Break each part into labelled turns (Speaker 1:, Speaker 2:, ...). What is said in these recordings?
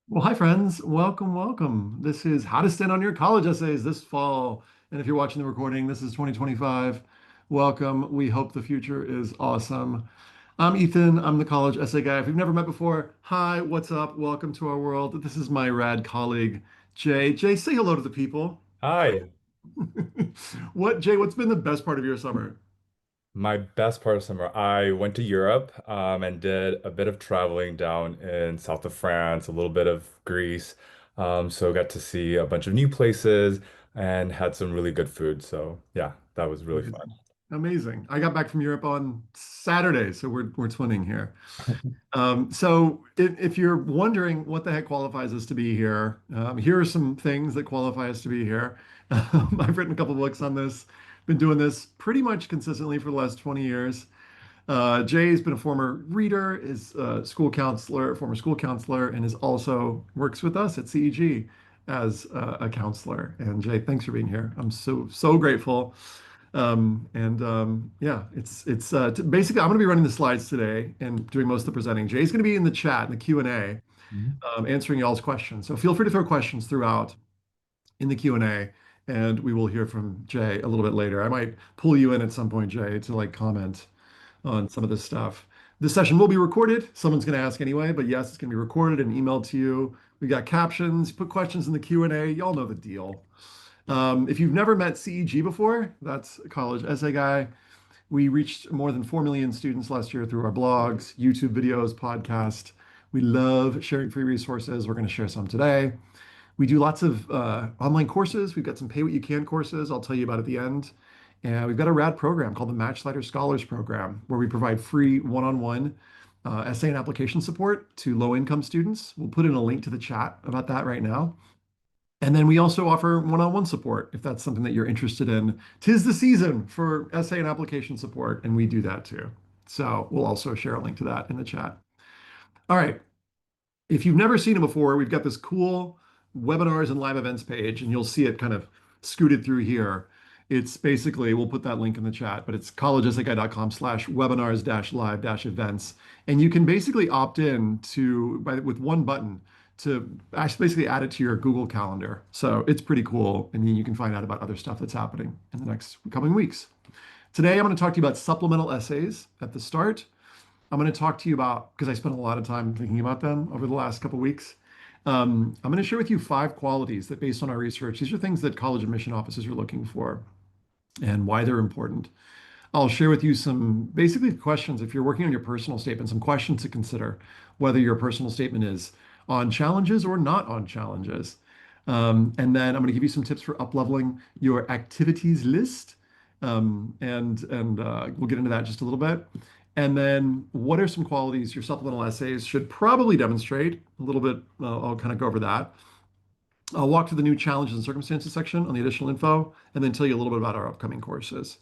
Speaker 1: Well, hi, friends. Welcome, welcome. This is How to Stand on Your College Essays this fall. And if you're watching the recording, this is 2025. Welcome. We hope the future is awesome. I'm Ethan. I'm the college essay guy. If we've never met before, hi, what's up? Welcome to our world. This is my rad colleague, Jay. Jay, say hello to the people.
Speaker 2: Hi.
Speaker 1: Jay, what's been the best part of your summer?
Speaker 2: My best part of summer, I went to Europe and did a bit of traveling down in south of France, a little bit of Greece. So got to see a bunch of new places and had some really good food. So yeah, that was really fun.
Speaker 1: Amazing. Amazing. I got back from Europe on Saturday, so we're twinning here. If you're wondering what the heck qualifies us to be here, here are some things that qualify us to be here. I've written a couple books on this, been doing this pretty much consistently for the last 20 years. Jay's been a former reader, is a school counselor, former school counselor, and is also works with us at CEG as a counselor. And Jay, thanks for being here. I'm so grateful. Yeah, basically I'm going to be running the slides today and doing most of the presenting. Jay's going to be in the chat in the Q&A,
Speaker 2: Mhm.
Speaker 1: answering y'all's questions. So feel free to throw questions throughout in the Q&A, and we will hear from Jay a little bit later. I might pull you in at some point, Jay, to like comment on some of this stuff. This session will be recorded. Someone's going to ask anyway, but yes, it's going to be recorded and emailed to you. We got captions. Put questions in the Q&A. Y'all know the deal. If you've never met CEG before, that's a college essay guy. We reached more than 4 million students last year through our blogs, YouTube videos, podcast. We love sharing free resources. We're going to share some today. We do lots of online courses. We've got some pay what you can courses I'll tell you about at the end. And we've got a rad program called the Matchlighter Scholars Program, where we provide free one-on-one essay and application support to low-income students. We'll put in a link to the chat about that right now. And then we also offer one-on-one support if that's something that you're interested in. Tis the season for essay and application support, and we do that too. So we'll also share a link to that in the chat. All right. If you've never seen it before, we've got this cool webinars and live events page, and you'll see it kind of scooted through here. It's basically, we'll put that link in the chat, but it's collegeessayguy.com/webinars-live-events. And you can basically opt in with one button to actually basically add it to your Google Calendar. So it's pretty cool. And then you can find out about other stuff that's happening in the next coming weeks. Today, I'm going to talk to you about supplemental essays at the start. I'm going to talk to you about, because I spent a lot of time thinking about them over the last couple of weeks. I'm going to share with you 5 qualities that, based on our research, these are things that college admission offices are looking for and why they're important. I'll share with you some basically questions if you're working on your personal statement, some questions to consider, whether your personal statement is on challenges or not on challenges. And then I'm going to give you some tips for up-leveling your activities list. We'll get into that just a little bit. And then what are some qualities your supplemental essays should probably demonstrate? A little bit, I'll kind of go over that. I'll walk through the new challenges and circumstances section on the additional info, and then tell you a little bit about our upcoming courses.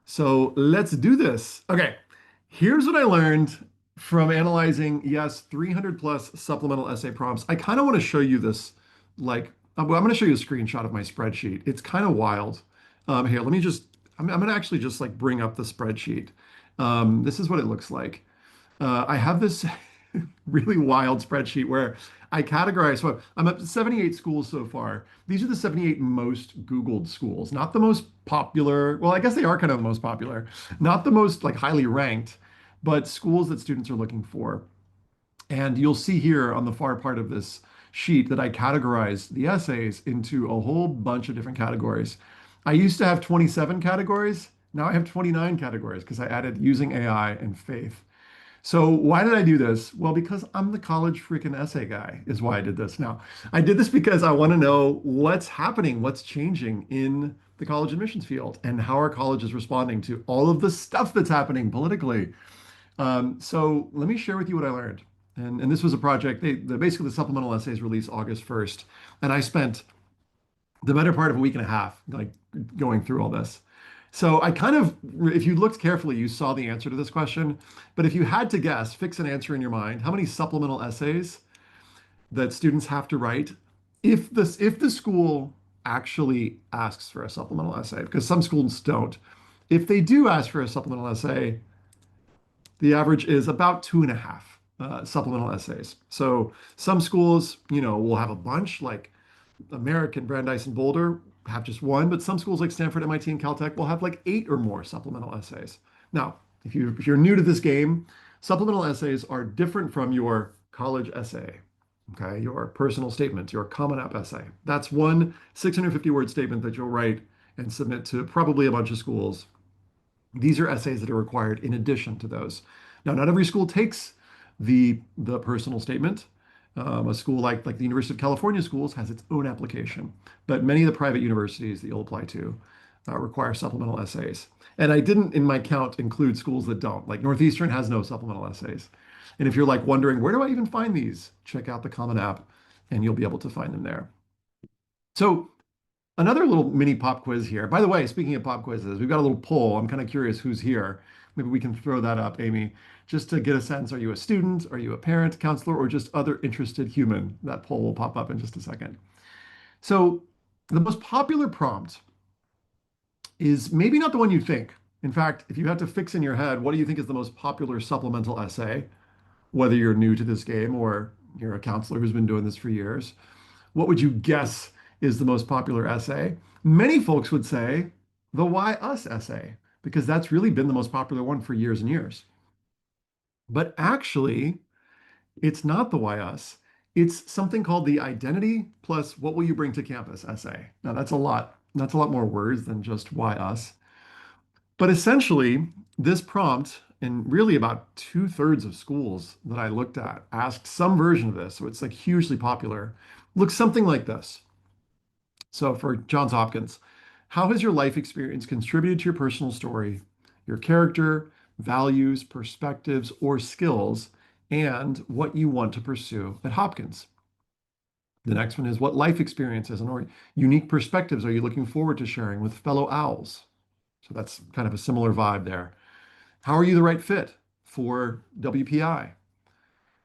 Speaker 1: So let's do this. Okay, here's what I learned from analyzing, yes, 300 plus supplemental essay prompts. I kind of want to show you this, like, I'm going to show you a screenshot of my spreadsheet. It's kind of wild. Here, let me just, I'm going to actually just like bring up the spreadsheet. This is what it looks like. I have this really wild spreadsheet where I categorize. So I'm up to 78 schools so far. These are the 78 most Googled schools, not the most popular. Well, I guess they are kind of the most popular, not the most like highly ranked, but schools that students are looking for. And you'll see here on the far part of this sheet that I categorize the essays into a whole bunch of different categories. I used to have 27 categories. Now I have 29 categories because I added using AI and faith. So why did I do this? Well, because I'm the college freaking essay guy is why I did this. Now, I did this because I want to know what's happening, what's changing in the college admissions field, and how our college is responding to all of the stuff that's happening politically. So let me share with you what I learned. And this was a project, basically the supplemental essays release August 1st. And I spent the better part of a week and a half like going through all this. So I kind of, if you looked carefully, you saw the answer to this question. But if you had to guess, fix an answer in your mind, how many supplemental essays that students have to write if the school actually asks for a supplemental essay, because some schools don't. If they do ask for a supplemental essay, the average is about 2.5. supplemental essays. So some schools, will have a bunch, like American, Brandeis, and Boulder have just one, but some schools like Stanford, MIT, and Caltech will have like 8 or more supplemental essays. Now, if you're new to this game, supplemental essays are different from your college essay, okay? Your personal statement, your Common App essay. That's one 650 word statement that you'll write and submit to probably a bunch of schools. These are essays that are required in addition to those. Now, not every school takes the personal statement. A school like the University of California schools has its own application, but many of the private universities that you'll apply to require supplemental essays. And I didn't, in my count, include schools that don't. Like Northeastern has no supplemental essays. And if you're like wondering, where do I even find these? Check out the Common App, and you'll be able to find them there. So another little mini pop quiz here. By the way, speaking of pop quizzes, we've got a little poll. I'm kind of curious who's here. Maybe we can throw that up, Amy, just to get a sense. Are you a student? Are you a parent, counselor, or just other interested human? That poll will pop up in just a second. So the most popular prompt is maybe not the one you think. In fact, if you had to fix in your head, what do you think is the most popular supplemental essay, whether you're new to this game or you're a counselor who's been doing this for years? What would you guess is the most popular essay? Many folks would say the Why Us essay, because that's really been the most popular one for years and years. But actually, it's not the Why Us. It's something called the Identity plus What Will You Bring to Campus essay. Now, that's a lot. That's a lot more words than just Why Us. But essentially, this prompt, and really about 2/3 of schools that I looked at asked some version of this. So it's like hugely popular. Looks something like this. So for Johns Hopkins, how has your life experience contributed to your personal story, your character, values, perspectives, or skills, and what you want to pursue at Hopkins? The next one is what life experiences and or unique perspectives are you looking forward to sharing with fellow owls? So that's kind of a similar vibe there. How are you the right fit for WPI?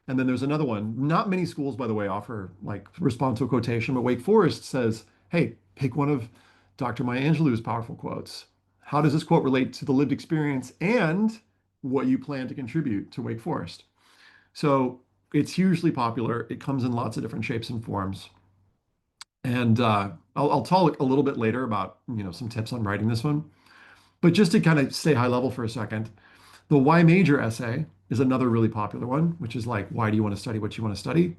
Speaker 1: And then there's another one. Not many schools, by the way, offer like response to a quotation, but Wake Forest says, hey, pick one of Dr. Maya Angelou's powerful quotes. How does this quote relate to the lived experience and what you plan to contribute to Wake Forest? So it's hugely popular. It comes in lots of different shapes and forms. And I'll talk a little bit later about some tips on writing this one. But just to kind of stay high level for a second, the why major essay is another really popular one, which is like, why do you want to study what you want to study?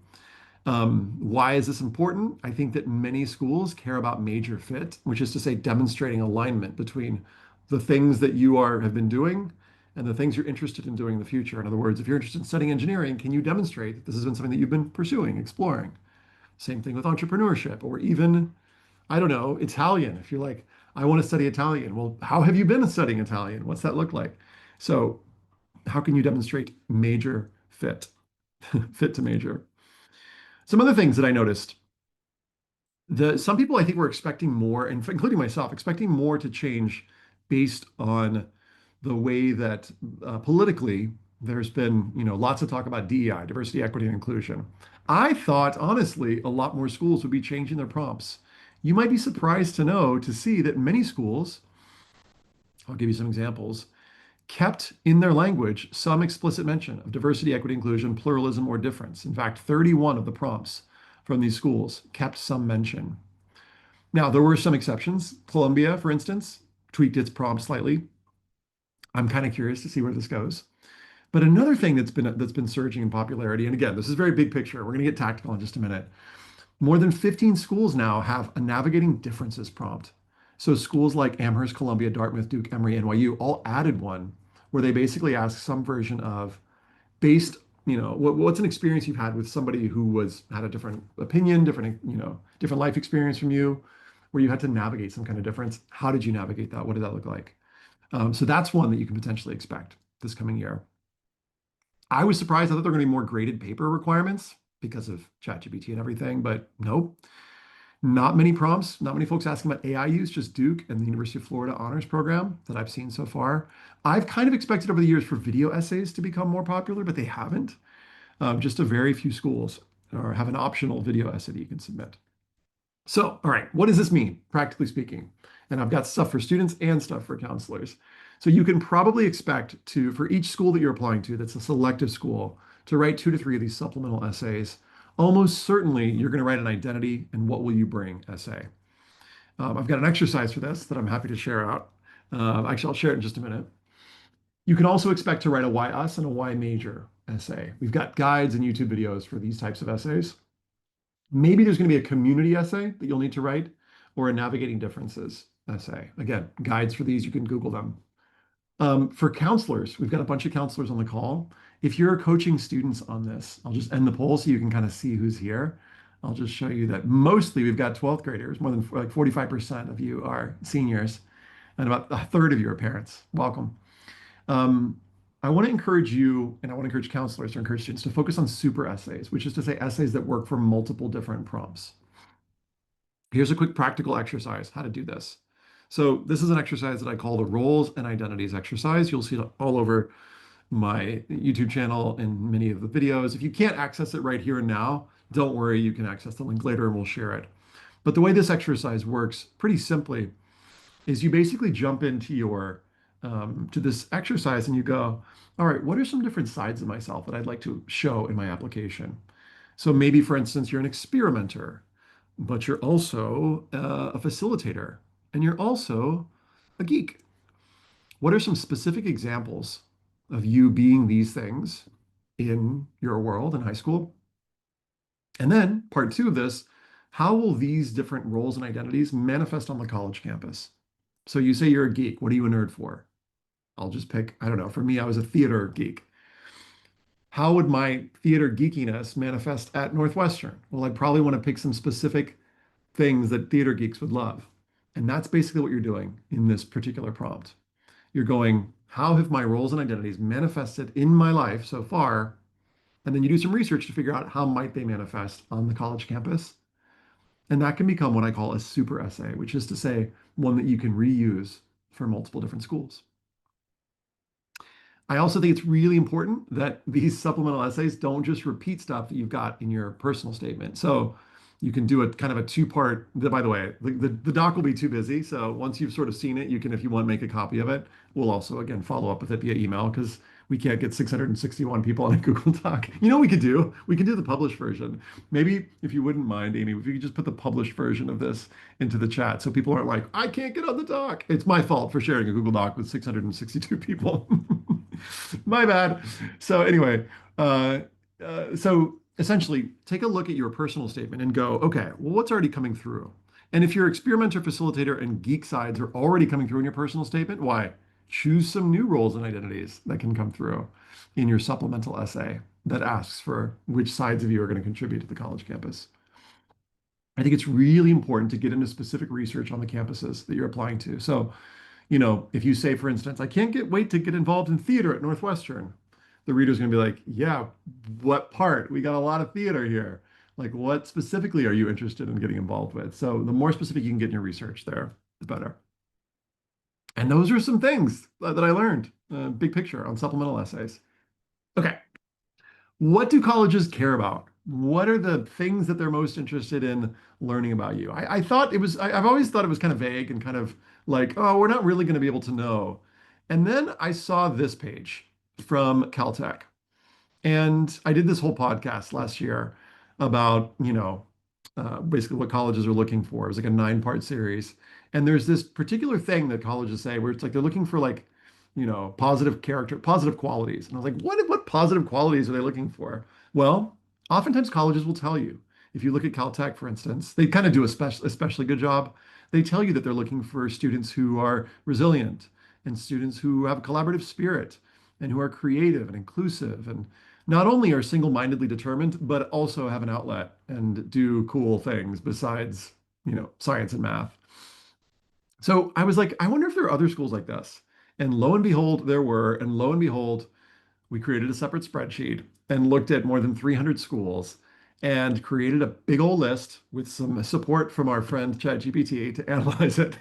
Speaker 1: Why is this important? I think that many schools care about major fit, which is to say demonstrating alignment between the things that you have been doing and the things you're interested in doing in the future. In other words, if you're interested in studying engineering, can you demonstrate that this has been something that you've been pursuing, exploring? Same thing with entrepreneurship or even, I don't know, Italian. If you're like, I want to study Italian. Well, how have you been studying Italian? What's that look like? So how can you demonstrate major fit, fit to major? Some other things that I noticed, some people I think were expecting more, including myself, expecting more to change based on the way that politically there's been, lots of talk about DEI, diversity, equity, and inclusion. I thought, honestly, a lot more schools would be changing their prompts. You might be surprised to see that many schools, I'll give you some examples, kept in their language some explicit mention of diversity, equity, inclusion, pluralism, or difference. In fact, 31 of the prompts from these schools kept some mention. Now, there were some exceptions. Columbia, for instance, tweaked its prompt slightly. I'm kind of curious to see where this goes. But another thing that's been surging in popularity, and again, this is very big picture. We're going to get tactical in just a minute. More than 15 schools now have a navigating differences prompt. So schools like Amherst, Columbia, Dartmouth, Duke, Emory, NYU all added one where they basically ask some version of based, what's an experience you've had with somebody who had a different opinion, different life experience from you, where you had to navigate some kind of difference. How did you navigate that? What did that look like? So that's one that you can potentially expect this coming year. I was surprised. I thought there were going to be more graded paper requirements because of ChatGPT and everything, but nope. Not many prompts, not many folks asking about AI use, just Duke and the University of Florida honors program that I've seen so far. I've kind of expected over the years for video essays to become more popular, but they haven't. Just a very few schools have an optional video essay that you can submit. So, all right, what does this mean, practically speaking? And I've got stuff for students and stuff for counselors. So you can probably expect for each school that you're applying to, that's a selective school, to write 2 to 3 of these supplemental essays. Almost certainly, you're going to write an identity and what will you bring essay. I've got an exercise for this that I'm happy to share out. Actually, I'll share it in just a minute. You can also expect to write a why us and a why major essay. We've got guides and YouTube videos for these types of essays. Maybe there's going to be a community essay that you'll need to write or a navigating differences essay. Again, guides for these, you can Google them. For counselors, we've got a bunch of counselors on the call. If you're coaching students on this, I'll just end the poll so you can kind of see who's here. I'll just show you that mostly we've got 12th graders, more than like 45% of you are seniors, and about a third of you are parents. Welcome. Um, I want to encourage you, and I want to encourage counselors to encourage students to focus on super essays, which is to say essays that work for multiple different prompts. Here's a quick practical exercise, how to do this. So this is an exercise that I call the roles and identities exercise. You'll see it all over my YouTube channel and many of the videos. If you can't access it right here and now, don't worry, you can access the link later and we'll share it. But the way this exercise works pretty simply is you basically jump into your to this exercise and you go, all right, what are some different sides of myself that I'd like to show in my application? So maybe, for instance, you're an experimenter, but you're also a facilitator and you're also a geek. What are some specific examples of you being these things in your world in high school? And then part two of this, how will these different roles and identities manifest on the college campus? So you say you're a geek. What are you a nerd for? I'll just pick, I don't know, for me, I was a theater geek. How would my theater geekiness manifest at Northwestern? Well, I'd probably want to pick some specific things that theater geeks would love. And that's basically what you're doing in this particular prompt. You're going, how have my roles and identities manifested in my life so far? And then you do some research to figure out how might they manifest on the college campus. And that can become what I call a super essay, which is to say one that you can reuse for multiple different schools. I also think it's really important that these supplemental essays don't just repeat stuff that you've got in your personal statement. So you can do a kind of a two-part, by the way, the doc will be too busy. So once you've sort of seen it, you can, if you want, make a copy of it. We'll also, again, follow up with it via email because we can't get 661 people on a Google Doc. You know what we could do? We can do the published version. Maybe if you wouldn't mind, Amy, if you could just put the published version of this into the chat so people aren't like, I can't get on the doc. It's my fault for sharing a Google Doc with 662 people. My bad. So anyway, so essentially take a look at your personal statement and go, okay, well, what's already coming through? And if your experimenter, facilitator, and geek sides are already coming through in your personal statement, why? Choose some new roles and identities that can come through in your supplemental essay that asks for which sides of you are going to contribute to the college campus. I think it's really important to get into specific research on the campuses that you're applying to. So, you know, if you say, for instance, I can't wait to get involved in theater at Northwestern, the reader's going to be like, yeah, what part? We got a lot of theater here. Like, what specifically are you interested in getting involved with? So the more specific you can get in your research there, the better. And those are some things that I learned, big picture on supplemental essays. Okay. What do colleges care about? What are the things that they're most interested in learning about you? I thought it was, I've always thought it was kind of vague and kind of like, oh, we're not really going to be able to know. And then I saw this page from Caltech. And I did this whole podcast last year about, basically what colleges are looking for. It was like a 9-part series. And there's this particular thing that colleges say where it's like they're looking for like, positive character, positive qualities. And I was like, what positive qualities are they looking for? Well, oftentimes colleges will tell you. If you look at Caltech, for instance, they kind of do a especially good job. They tell you that they're looking for students who are resilient and students who have a collaborative spirit and who are creative and inclusive and not only are single-mindedly determined, but also have an outlet and do cool things besides, science and math. So I was like, I wonder if there are other schools like this. And lo and behold, there were. And lo and behold, we created a separate spreadsheet and looked at more than 300 schools and created a big old list with some support from our friend ChatGPT to analyze it.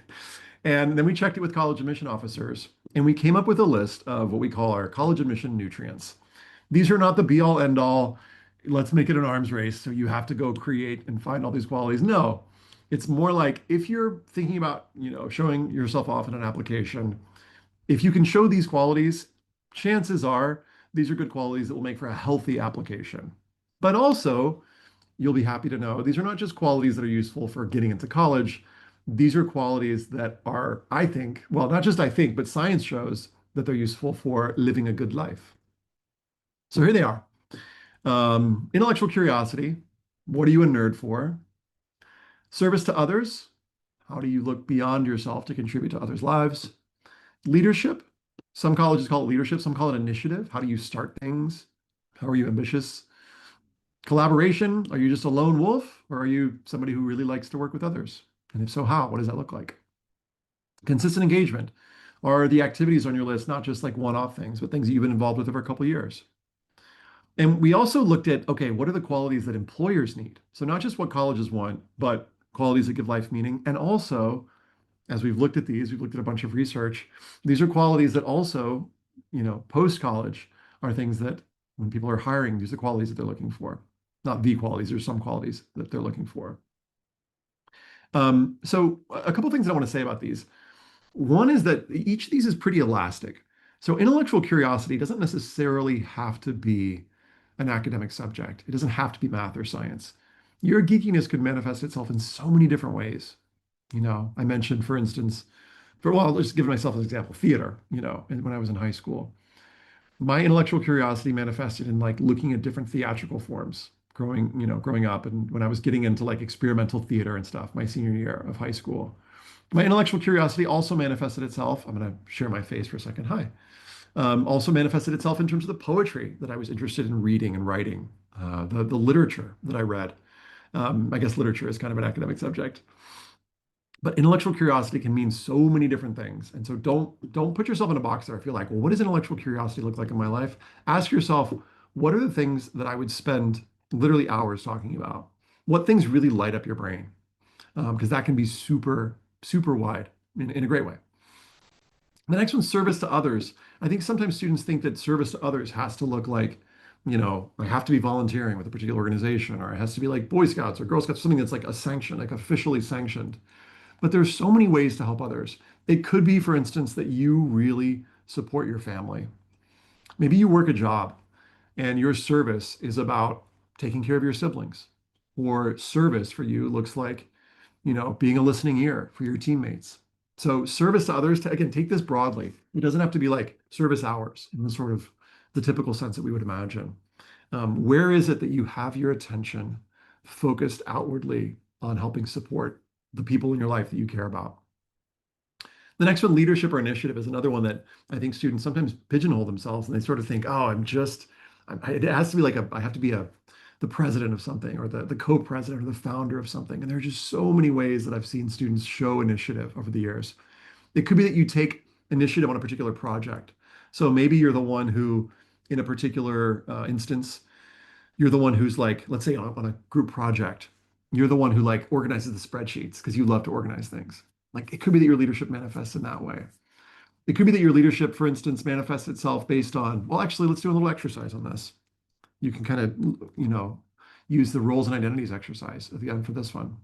Speaker 1: And then we checked it with college admission officers, and we came up with a list of what we call our college admission nutrients. These are not the be all end all. Let's make it an arms race. So you have to go create and find all these qualities. No, it's more like if you're thinking about, showing yourself off in an application, if you can show these qualities, chances are These are good qualities that will make for a healthy application. But also, you'll be happy to know these are not just qualities that are useful for getting into college. These are qualities that are, I think, well, not just I think, but science shows that they're useful for living a good life. So here they are. Intellectual curiosity. What are you a nerd for? Service to others. How do you look beyond yourself to contribute to others' lives? Leadership. Some colleges call it leadership, some call it initiative. How do you start things? How are you ambitious? Collaboration. Are you just a lone wolf or are you somebody who really likes to work with others? And if so, how? What does that look like? Consistent engagement. Are the activities on your list not just like one-off things, but things that you've been involved with over a couple of years? And we also looked at, okay, what are the qualities that employers need? So not just what colleges want, but qualities that give life meaning. And also, as we've looked at these, we've looked at a bunch of research. These are qualities that also, post-college are things that when people are hiring, these are qualities that they're looking for. Not the qualities, there's some qualities that they're looking for. So a couple of things I want to say about these. One is that each of these is pretty elastic. So intellectual curiosity doesn't necessarily have to be an academic subject. It doesn't have to be math or science. Your geekiness could manifest itself in so many different ways. I mentioned, for instance, well, I'll just give myself an example, theater, when I was in high school. My intellectual curiosity manifested in like looking at different theatrical forms growing up and when I was getting into like experimental theater and stuff, my senior year of high school. My intellectual curiosity also manifested itself. I'm going to share my face for a second. Hi. Also manifested itself in terms of the poetry that I was interested in reading and writing, the literature that I read. I guess literature is kind of an academic subject. But intellectual curiosity can mean so many different things. And so don't put yourself in a box there. If you're like, well, what does intellectual curiosity look like in my life? Ask yourself, what are the things that I would spend literally hours talking about? What things really light up your brain? Because that can be super, super wide in a great way. The next one's service to others. I think sometimes students think that service to others has to look like, I have to be volunteering with a particular organization, or it has to be like Boy Scouts or Girl Scouts, something that's like a sanction, like officially sanctioned. But there's so many ways to help others. It could be, for instance, that you really support your family. Maybe you work a job and your service is about taking care of your siblings. Or service for you looks like, being a listening ear for your teammates. So service to others, again, take this broadly. It doesn't have to be like service hours in the sort of the typical sense that we would imagine. Where is it that you have your attention focused outwardly on helping support the people in your life that you care about? The next one, leadership or initiative, is another one that I think students sometimes pigeonhole themselves and they sort of think, oh, it has to be like I have to be the president of something or the co-president or the founder of something. And there are just so many ways that I've seen students show initiative over the years. It could be that you take initiative on a particular project. So maybe you're the one who, in a particular instance, you're the one who's like, let's say on a group project, you're the one who like organizes the spreadsheets because you love to organize things. Like it could be that your leadership manifests in that way. It could be that your leadership, for instance, manifests itself based on, well, actually, let's do a little exercise on this. You can kind of, use the roles and identities exercise at the end for this one.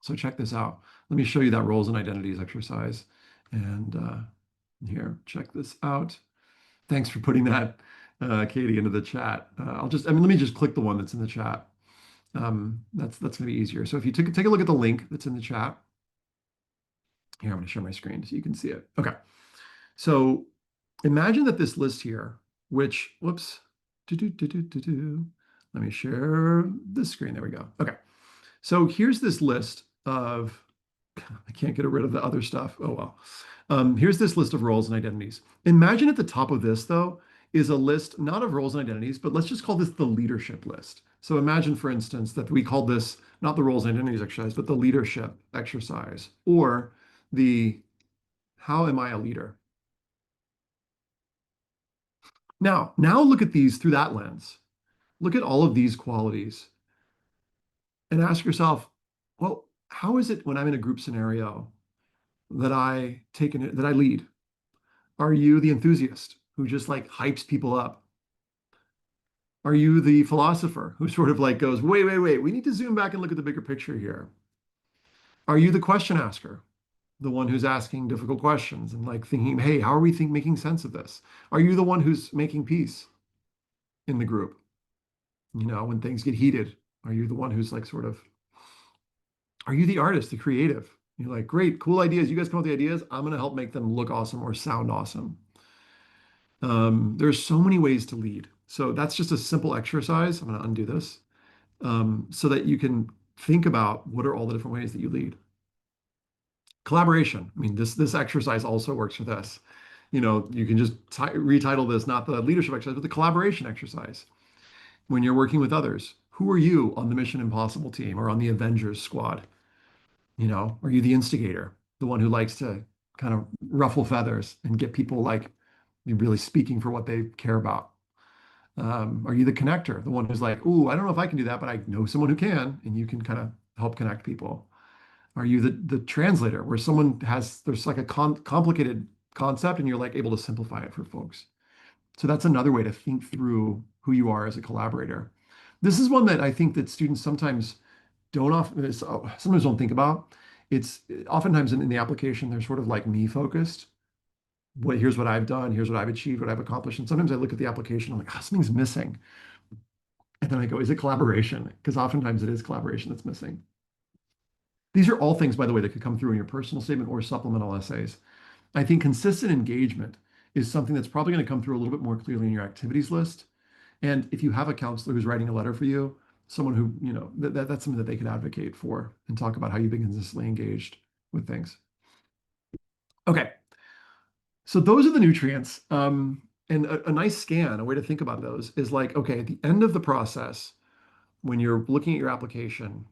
Speaker 1: So check this out. Let me show you that roles and identities exercise. And here, check this out. Thanks for putting that, Katie, into the chat. Let me just click the one that's in the chat. That's going to be easier. So if you take a look at the link that's in the chat. Here, I'm going to share my screen so you can see it. Okay. So imagine that this list here, which, whoops, let me share this screen. There we go. Okay. So here's this list of, I can't get rid of the other stuff. Oh, well. Here's this list of roles and identities. Imagine at the top of this, though, is a list not of roles and identities, but let's just call this the leadership list. So imagine, for instance, that we call this not the roles and identities exercise, but the leadership exercise, or the how am I a leader? Now look at these through that lens. Look at all of these qualities and ask yourself, well, how is it when I'm in a group scenario that that I lead? Are you the enthusiast who just like hypes people up? Are you the philosopher who sort of like goes, wait, we need to zoom back and look at the bigger picture here? Are you the question asker? the one who's asking difficult questions and like thinking, hey, how are we making sense of this? Are you the one who's making peace in the group? When things get heated, are you the one who's like sort of, are you the artist, the creative? You're like, great, cool ideas. You guys come up with the ideas. I'm going to help make them look awesome or sound awesome. There's so many ways to lead. So that's just a simple exercise. I'm going to undo this so that you can think about what are all the different ways that you lead. Collaboration. I mean, this exercise also works for this. You can just retitle this not the leadership exercise, but the collaboration exercise. When you're working with others, who are you on the Mission Impossible team or on the Avengers squad? Are you the instigator, the one who likes to kind of ruffle feathers and get people like really speaking for what they care about? Are you the connector, the one who's like, "Ooh, I don't know if I can do that, but I know someone who can," and you can kind of help connect people? Are you the translator, where there's like a complicated concept and you're like able to simplify it for folks? So that's another way to think through who you are as a collaborator. This is one that I think that students sometimes don't think about. It's oftentimes in the application, they're sort of like me focused. Here's what I've done, here's what I've achieved, what I've accomplished. And sometimes I look at the application, I'm like, something's missing. And then I go, is it collaboration? Because oftentimes it is collaboration that's missing. These are all things, by the way, that could come through in your personal statement or supplemental essays. I think consistent engagement is something that's probably going to come through a little bit more clearly in your activities list. And if you have a counselor who's writing a letter for you, someone who, that's something that they could advocate for and talk about how you've been consistently engaged with things. Okay. So those are the nutrients. And a nice scan, a way to think about those is like, okay, at the end of the process, when you're looking at your application,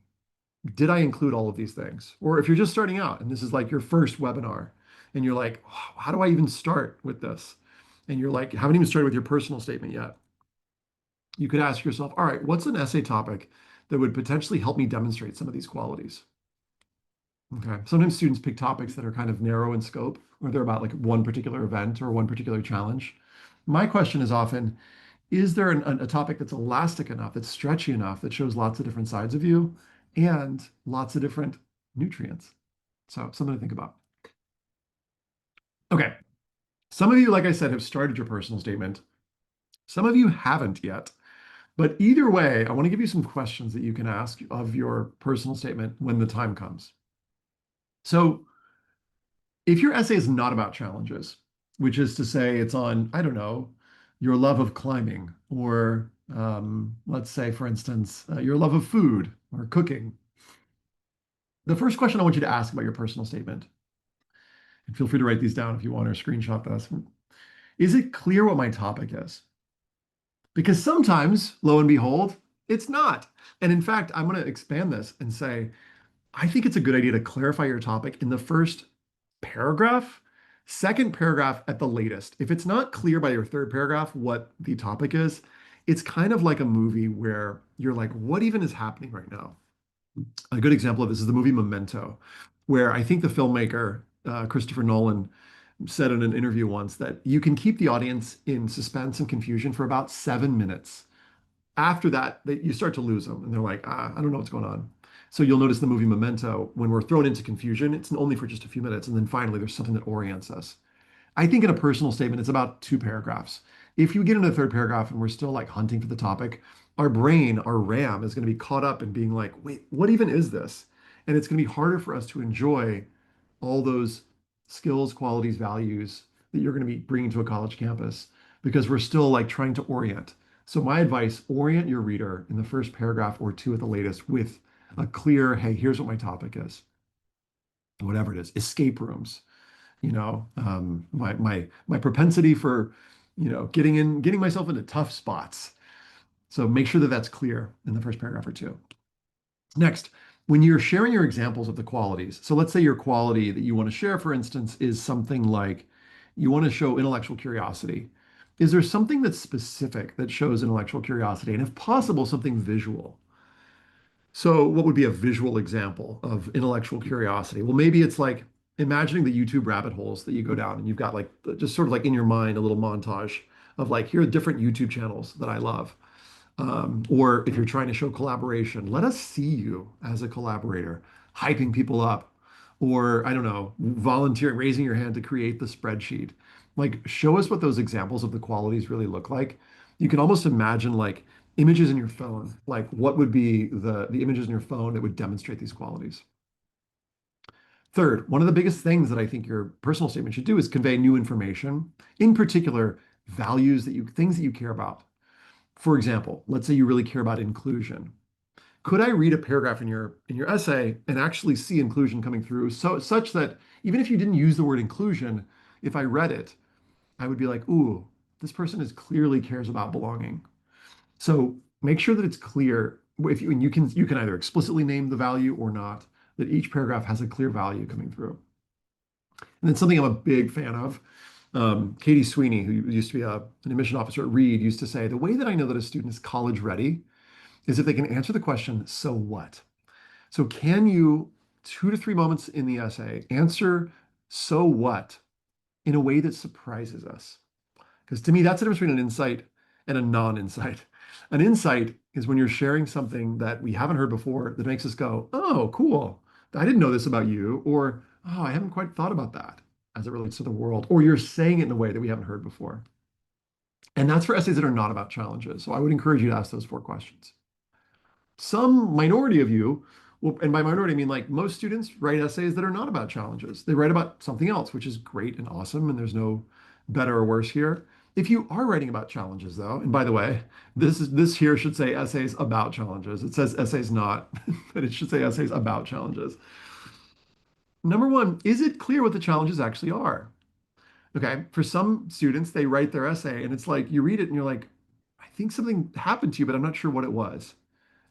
Speaker 1: did I include all of these things? Or if you're just starting out and this is like your first webinar and you're like, "Oh, how do I even start with this?" And you're like, haven't even started with your personal statement yet. You could ask yourself, all right, what's an essay topic that would potentially help me demonstrate some of these qualities? Okay. Sometimes students pick topics that are kind of narrow in scope, or they're about like one particular event or one particular challenge. My question is often, is there a topic that's elastic enough, that's stretchy enough, that shows lots of different sides of you and lots of different nutrients? So something to think about. Okay. Some of you, like I said, have started your personal statement. Some of you haven't yet. But either way, I want to give you some questions that you can ask of your personal statement when the time comes. So if your essay is not about challenges, which is to say it's on, I don't know, your love of climbing, or let's say, for instance, your love of food or cooking, the first question I want you to ask about your personal statement, and feel free to write these down if you want or screenshot this, is it clear what my topic is? Because sometimes, lo and behold, it's not. And in fact, I'm going to expand this and say, I think it's a good idea to clarify your topic in the first paragraph, second paragraph at the latest. If it's not clear by your third paragraph what the topic is, it's kind of like a movie where you're like, what even is happening right now? A good example of this is the movie Memento, where I think the filmmaker, Christopher Nolan, said in an interview once that you can keep the audience in suspense and confusion for about 7 minutes. After that, you start to lose them, and they're like, I don't know what's going on. So you'll notice the movie Memento, when we're thrown into confusion, it's only for just a few minutes, and then finally there's something that orients us. I think in a personal statement, it's about 2 paragraphs. If you get into the third paragraph and we're still like hunting for the topic, our brain, our RAM, is going to be caught up in being like, wait, what even is this? And it's going to be harder for us to enjoy all those skills, qualities, values that you're going to be bringing to a college campus because we're still like trying to orient. So my advice, orient your reader in the first paragraph or two at the latest with a clear, hey, here's what my topic is. Whatever it is, escape rooms, my propensity for, getting myself into tough spots. So make sure that that's clear in the first paragraph or two. Next, when you're sharing your examples of the qualities, so let's say your quality that you want to share, for instance, is something like you want to show intellectual curiosity. Is there something that's specific that shows intellectual curiosity? And if possible, something visual. So, what would be a visual example of intellectual curiosity? Well, maybe it's like imagining the YouTube rabbit holes that you go down, and you've got like just sort of like in your mind a little montage of like, here are different YouTube channels that I love. Or if you're trying to show collaboration, let us see you as a collaborator, hyping people up, or I don't know, volunteering, raising your hand to create the spreadsheet. Like, show us what those examples of the qualities really look like. You can almost imagine like images in your phone. Like, what would be the images in your phone that would demonstrate these qualities? Third, one of the biggest things that I think your personal statement should do is convey new information, in particular, values that you, things that you care about. For example, let's say you really care about inclusion. Could I read a paragraph in your essay and actually see inclusion coming through so such that even if you didn't use the word inclusion, if I read it, I would be like, ooh, this person is clearly cares about belonging. So make sure that it's clear if you, and you can either explicitly name the value or not, that each paragraph has a clear value coming through. And then something I'm a big fan of, Katie Sweeney, who used to be an admission officer at Reed, used to say, the way that I know that a student is college ready is if they can answer the question, so what? So can you, 2 to 3 moments in the essay, answer so what in a way that surprises us? Because to me, that's the difference between an insight and a non-insight. An insight is when you're sharing something that we haven't heard before that makes us go, oh, cool. I didn't know this about you. Or, oh, I haven't quite thought about that as it relates to the world. Or you're saying it in a way that we haven't heard before. And that's for essays that are not about challenges. So I would encourage you to ask those 4 questions. Some minority of you, well, and by minority, I mean like most students write essays that are not about challenges. They write about something else, which is great and awesome, and there's no better or worse here. If you are writing about challenges, though, and by the way, this here should say essays about challenges. It says essays not, but it should say essays about challenges. Number one, is it clear what the challenges actually are? Okay, for some students, they write their essay and it's like you read it and you're like, I think something happened to you, but I'm not sure what it was.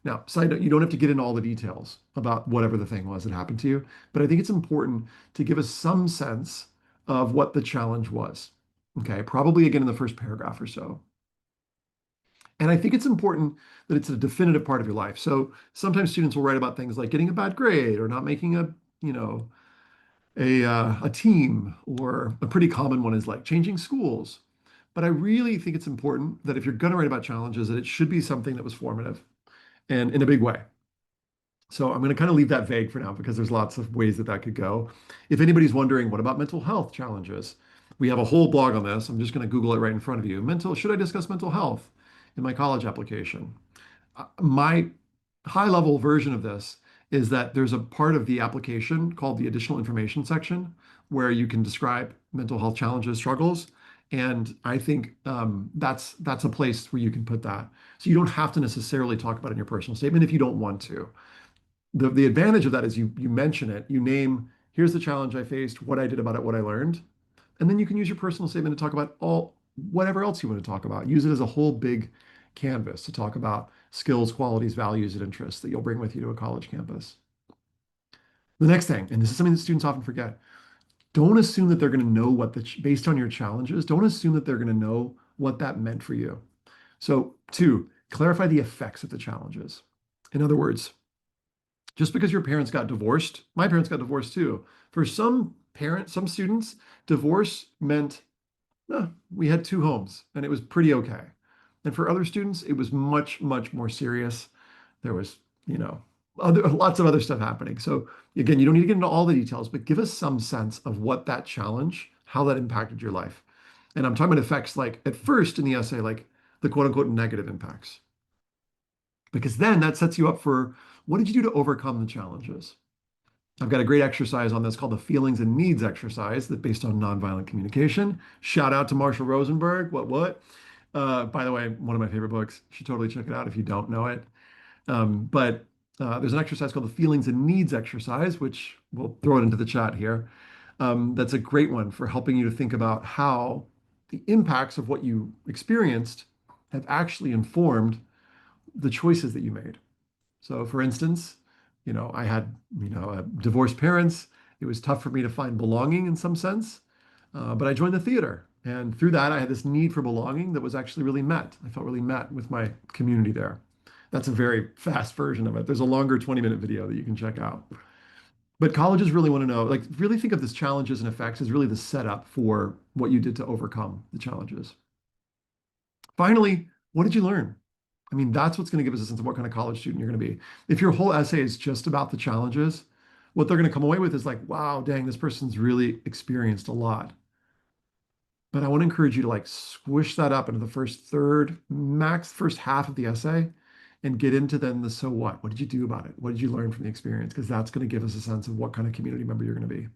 Speaker 1: Now, side note, you don't have to get into all the details about whatever the thing was that happened to you, but I think it's important to give us some sense of what the challenge was. Okay, probably again in the first paragraph or so. And I think it's important that it's a definitive part of your life. So sometimes students will write about things like getting a bad grade or not making you know, a team, or a pretty common one is like changing schools. But I really think it's important that if you're going to write about challenges, that it should be something that was formative and in a big way. So I'm going to kind of leave that vague for now because there's lots of ways that that could go. If anybody's wondering, what about mental health challenges? We have a whole blog on this. I'm just going to Google it right in front of you. Should I discuss mental health in my college application? My high level version of this is that there's a part of the application called the additional information section where you can describe mental health challenges, struggles. And I think that's a place where you can put that. So you don't have to necessarily talk about it in your personal statement if you don't want to. The advantage of that is you mention it, you name, here's the challenge I faced, what I did about it, what I learned. And then you can use your personal statement to talk about all whatever else you want to talk about. Use it as a whole big canvas to talk about skills, qualities, values, and interests that you'll bring with you to a college campus. The next thing, and this is something that students often forget, don't assume that they're going to know based on your challenges, don't assume that they're going to know what that meant for you. So, two, clarify the effects of the challenges. In other words, just because your parents got divorced, my parents got divorced too. For some parents, some students, divorce meant we had 2 homes and it was pretty okay. And for other students, it was much, much more serious. There was, lots of other stuff happening. So again, you don't need to get into all the details, but give us some sense of what that challenge, how that impacted your life. And I'm talking about effects like at first in the essay, like the quote unquote negative impacts, because then that sets you up for what did you do to overcome the challenges? I've got a great exercise on this called the feelings and needs exercise that based on nonviolent communication. Shout out to Marshall Rosenberg. What? By the way, one of my favorite books. You should totally check it out if you don't know it. But there's an exercise called the feelings and needs exercise, which we'll throw it into the chat here. That's a great one for helping you to think about how the impacts of what you experienced have actually informed the choices that you made. So for instance, I had, divorced parents. It was tough for me to find belonging in some sense, but I joined the theater. And through that, I had this need for belonging that was actually really met. I felt really met with my community there. That's a very fast version of it. There's a longer 20-minute video that you can check out. But colleges really want to know, like, really think of this challenges and effects as really the setup for what you did to overcome the challenges. Finally, what did you learn? I mean, that's what's going to give us a sense of what kind of college student you're going to be. If your whole essay is just about the challenges, what they're going to come away with is like, wow, dang, this person's really experienced a lot. But I want to encourage you to like squish that up into the first third, max first half of the essay and get into then the so what? What did you do about it? What did you learn from the experience? Because that's going to give us a sense of what kind of community member you're going to be.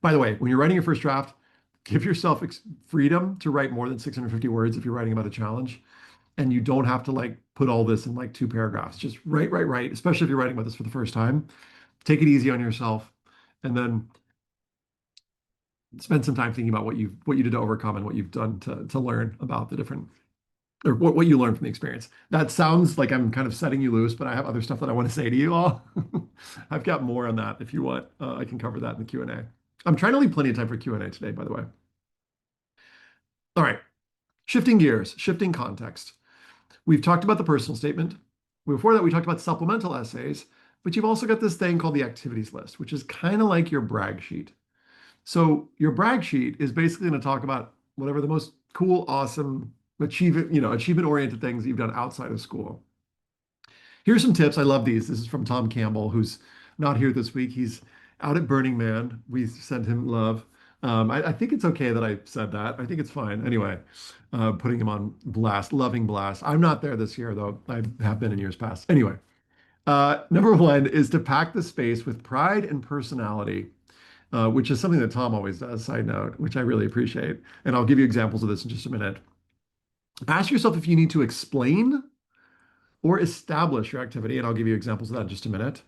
Speaker 1: By the way, when you're writing your first draft, give yourself freedom to write more than 650 words if you're writing about a challenge. And you don't have to like put all this in like two paragraphs. Just write, especially if you're writing about this for the first time. Take it easy on yourself. And then spend some time thinking about what you did to overcome and what you've done to learn about the different or what you learned from the experience. That sounds like I'm kind of setting you loose, but I have other stuff that I want to say to you all. I've got more on that if you want. I can cover that in the Q&A. I'm trying to leave plenty of time for Q&A today, by the way. All right, shifting gears, shifting context. We've talked about the personal statement. Before that, we talked about supplemental essays, but you've also got this thing called the activities list, which is kind of like your brag sheet. So your brag sheet is basically going to talk about whatever the most cool, awesome, achievement-oriented things you've done outside of school. Here's some tips. I love these. This is from Tom Campbell, who's not here this week. He's out at Burning Man. We send him love. I think it's okay that I said that. I think it's fine. Anyway, putting him on blast, loving blast. I'm not there this year, though. I have been in years past. Anyway, number one is to pack the space with pride and personality, which is something that Tom always does, side note, which I really appreciate. And I'll give you examples of this in just a minute. Ask yourself if you need to explain or establish your activity, and I'll give you examples of that in just a minute.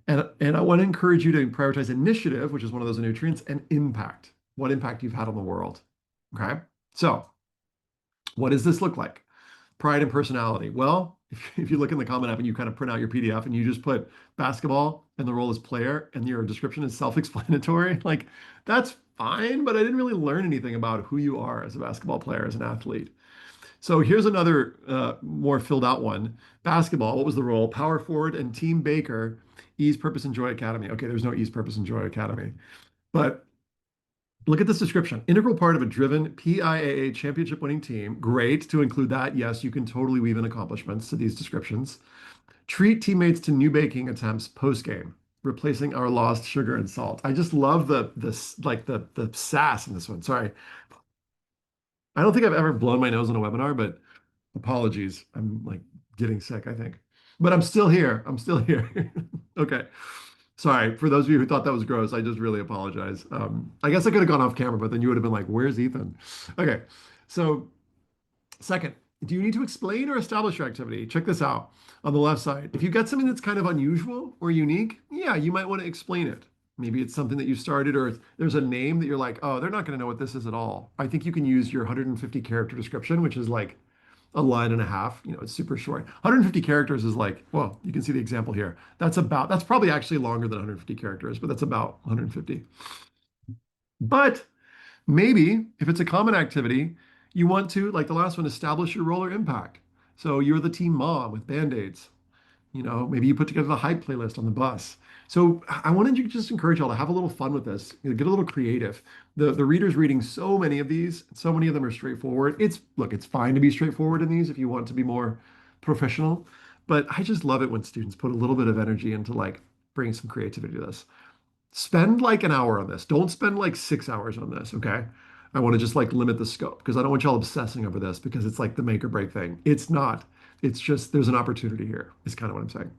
Speaker 1: And I want to encourage you to prioritize initiative, which is one of those nutrients, and impact, what impact you've had on the world. Okay. So what does this look like? Pride and personality. Well, if you look in the comment app and you kind of print out your PDF and you just put basketball and the role as player and your description is self-explanatory, like that's fine, but I didn't really learn anything about who you are as a basketball player, as an athlete. So here's another more filled out one. Basketball, what was the role? Power forward and team Baker, Ease Purpose and Joy Academy. Okay, there's no Ease Purpose and Joy Academy. But look at this description. Integral part of a driven PIAA championship winning team. Great to include that. Yes, you can totally weave in accomplishments to these descriptions. Treat teammates to new baking attempts post game, replacing our lost sugar and salt. I just love the sass in this one. Sorry. I don't think I've ever blown my nose on a webinar, but apologies. I'm like getting sick, I think. But I'm still here. I'm still here. Okay. Sorry. For those of you who thought that was gross, I just really apologize. I guess I could have gone off camera, but then you would have been like, where's Ethan? Okay. So, second, do you need to explain or establish your activity? Check this out on the left side. If you've got something that's kind of unusual or unique, yeah, you might want to explain it. Maybe it's something that you started, or there's a name that you're like, oh, they're not going to know what this is at all. I think you can use your 150 character description, which is like a line and a half. It's super short. 150 characters is like, well, you can see the example here. That's probably actually longer than 150 characters, but that's about 150. But maybe if it's a common activity, you want to, like the last one, establish your role or impact. So you're the team mom with Band-Aids. Maybe you put together the hype playlist on the bus. So I wanted to just encourage y'all to have a little fun with this, get a little creative. The reader's reading so many of these, so many of them are straightforward. It's fine to be straightforward in these if you want to be more professional, but I just love it when students put a little bit of energy into like bringing some creativity to this. Spend like an hour on this. Don't spend like 6 hours on this, okay? I want to just like limit the scope because I don't want y'all obsessing over this because it's like the make or break thing. It's not. It's just there's an opportunity here, is kind of what I'm saying.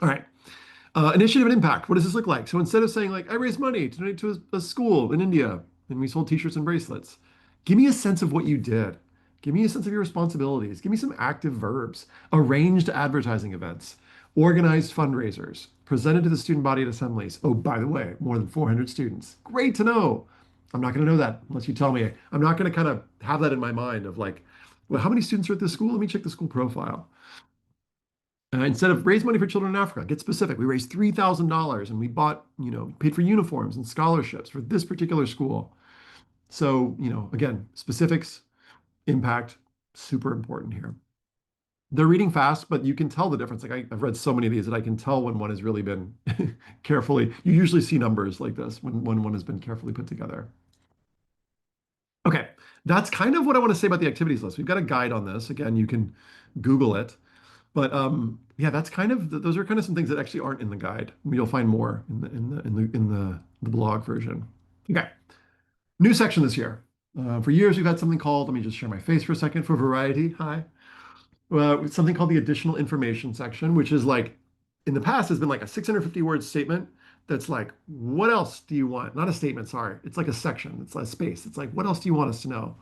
Speaker 1: All right. Initiative and impact. What does this look like? So instead of saying like, I raised money to donate to a school in India and we sold t-shirts and bracelets, give me a sense of what you did. Give me a sense of your responsibilities. Give me some active verbs. Arranged advertising events, organized fundraisers, presented to the student body at assemblies. Oh, by the way, more than 400 students. Great to know. I'm not going to know that unless you tell me. I'm not going to kind of have that in my mind of like, well, how many students are at this school? Let me check the school profile. Instead of raise money for children in Africa, get specific. We raised $3,000 and we bought, paid for uniforms and scholarships for this particular school. So, again, specifics, impact, super important here. They're reading fast, but you can tell the difference. Like I've read so many of these that I can tell when one has really been carefully. You usually see numbers like this when one has been carefully put together. Okay, that's kind of what I want to say about the activities list. We've got a guide on this. Again, you can Google it. But yeah, that's kind of those are kind of some things that actually aren't in the guide. You'll find more in the blog version. Okay, new section this year. For years, we've had something called, let me just share my face for a second for variety. Hi. Something called the additional information section, which is like in the past has been like a 650 word statement that's like, what else do you want? Not a statement, sorry. It's like a section. It's a space. It's like, what else do you want us to know?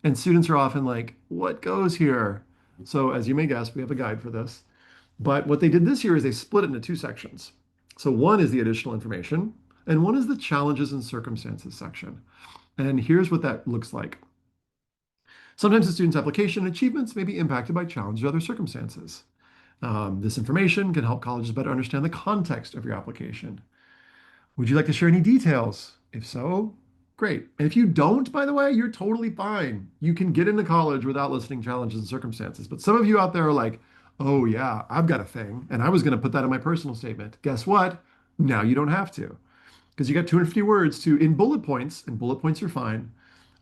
Speaker 1: And students are often like, what goes here? So as you may guess, we have a guide for this. But what they did this year is they split it into two sections. So one is the additional information, and one is the challenges and circumstances section. And here's what that looks like. Sometimes the student's application and achievements may be impacted by challenges or other circumstances. This information can help colleges better understand the context of your application. Would you like to share any details? If so, great. And if you don't, by the way, you're totally fine. You can get into college without listing challenges and circumstances. But some of you out there are like, oh, yeah, I've got a thing. And I was going to put that in my personal statement. Guess what? Now you don't have to. Because you got 250 words to, in bullet points, and bullet points are fine,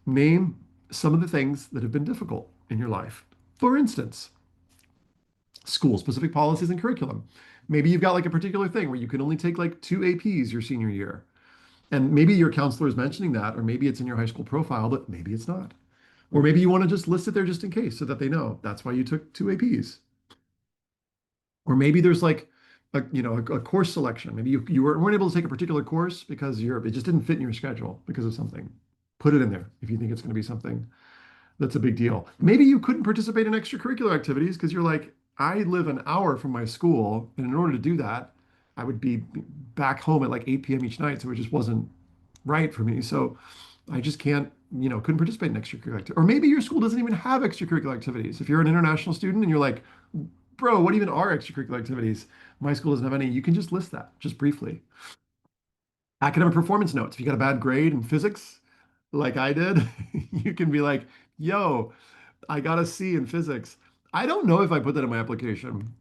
Speaker 1: name some of the things that have been difficult in your life. For instance, school-specific policies and curriculum. Maybe you've got like a particular thing where you can only take like two APs your senior year. And maybe your counselor is mentioning that, or maybe it's in your high school profile, but maybe it's not. Or maybe you want to just list it there just in case so that they know that's why you took two APs. Or maybe there's like a course selection. Maybe you weren't able to take a particular course because it just didn't fit in your schedule because of something. Put it in there if you think it's going to be something that's a big deal. Maybe you couldn't participate in extracurricular activities because you're like, I live an hour from my school, and in order to do that, I would be back home at like 8 p.m. each night, so it just wasn't right for me. So I just can't, couldn't participate in extracurricular activities. Or maybe your school doesn't even have extracurricular activities. If you're an international student and you're like, bro, what even are extracurricular activities? My school doesn't have any. You can just list that just briefly. Academic performance notes. If you got a bad grade in physics, like I did, you can be like, yo, I got a C in physics. I don't know if I put that in my application.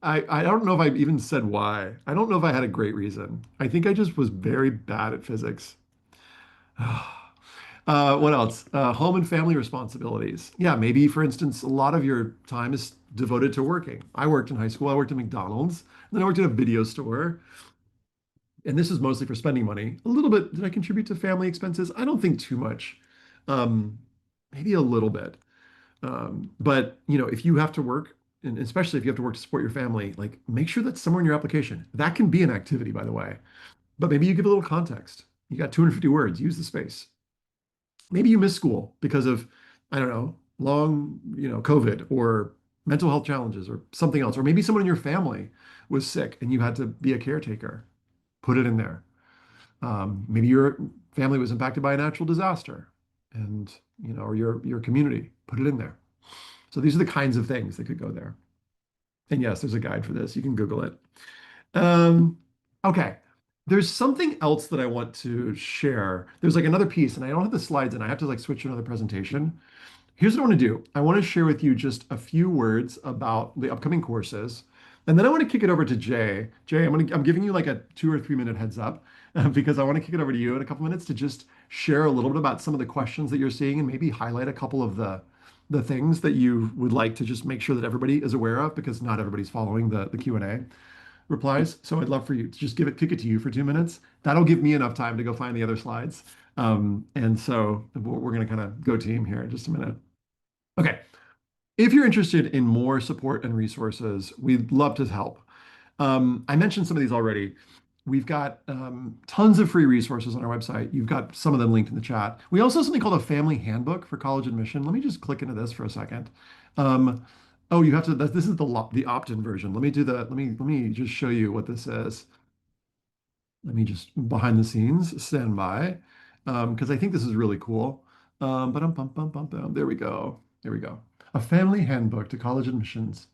Speaker 1: I don't know if I even said why. I don't know if I had a great reason. I think I just was very bad at physics. What else? Home and family responsibilities. Yeah, maybe, for instance, a lot of your time is devoted to working. I worked in high school. I worked at McDonald's. Then I worked at a video store. And this is mostly for spending money. A little bit, did I contribute to family expenses? I don't think too much. Um, Maybe a little bit. But if you have to work, and especially if you have to work to support your family, like make sure that's somewhere in your application. That can be an activity, by the way. But maybe you give a little context. You got 250 words, use the space. Maybe you miss school because of, I don't know, long, COVID or mental health challenges or something else. Or maybe someone in your family was sick and you had to be a caretaker. Put it in there. Maybe your family was impacted by a natural disaster and, or your community. Put it in there. So these are the kinds of things that could go there. And yes, there's a guide for this. You can Google it. Um, okay. There's something else that I want to share. There's like another piece, and I don't have the slides, and I have to like switch to another presentation. Here's what I want to do. I want to share with you just a few words about the upcoming courses. And then I want to kick it over to Jay. Jay, I'm giving you like a 2 or 3 minute heads up because I want to kick it over to you in a couple minutes to just share a little bit about some of the questions that you're seeing and maybe highlight a couple of the things that you would like to just make sure that everybody is aware of because not everybody's following the Q&A replies. So I'd love for you to just kick it to you for 2 minutes. That'll give me enough time to go find the other slides. And so we're going to kind of go team here in just a minute. Okay. If you're interested in more support and resources, we'd love to help. I mentioned some of these already. We've got tons of free resources on our website. You've got some of them linked in the chat. We also have something called a family handbook for college admission. Let me just click into this for a second. Oh, you have to. This is the opt-in version. Let me just show you what this is. Let me just behind the scenes stand by because I think this is really cool. There we go. There we go. A family handbook to college admissions.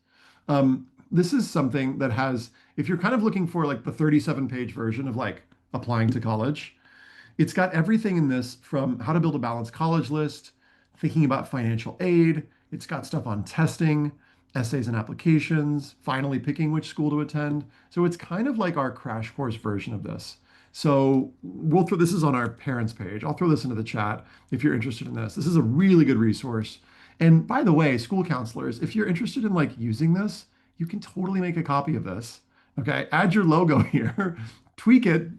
Speaker 1: This is something that has, if you're kind of looking for like the 37-page version of like applying to college, it's got everything in this from how to build a balanced college list, thinking about financial aid. It's got stuff on testing, essays and applications, finally picking which school to attend. So it's kind of like our crash course version of this. So this is on our parents page. I'll throw this into the chat if you're interested in this. This is a really good resource. And by the way, school counselors, if you're interested in like using this, you can totally make a copy of this. Okay, add your logo here, tweak it,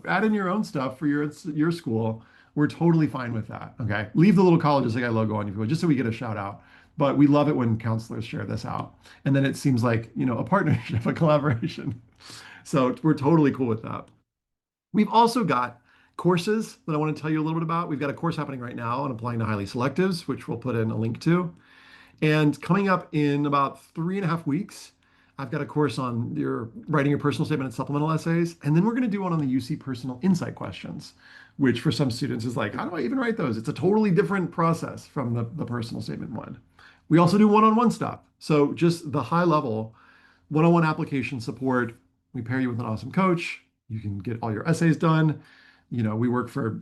Speaker 1: add in your own stuff for your school. We're totally fine with that. Okay, leave the little college as a logo on you, just so we get a shout out. But we love it when counselors share this out, and then it seems like a partnership, a collaboration. So we're totally cool with that. We've also got courses that I want to tell you a little bit about. We've got a course happening right now on applying to highly selectives, which we'll put in a link to. And coming up in about 3.5 weeks, I've got a course on your writing your personal statement and supplemental essays. And then we're going to do one on the UC personal insight questions, which for some students is like, how do I even write those? It's a totally different process from the personal statement one. We also do one-on-one stuff. So just the high level one-on-one application support. We pair you with an awesome coach. You can get all your essays done. We work for,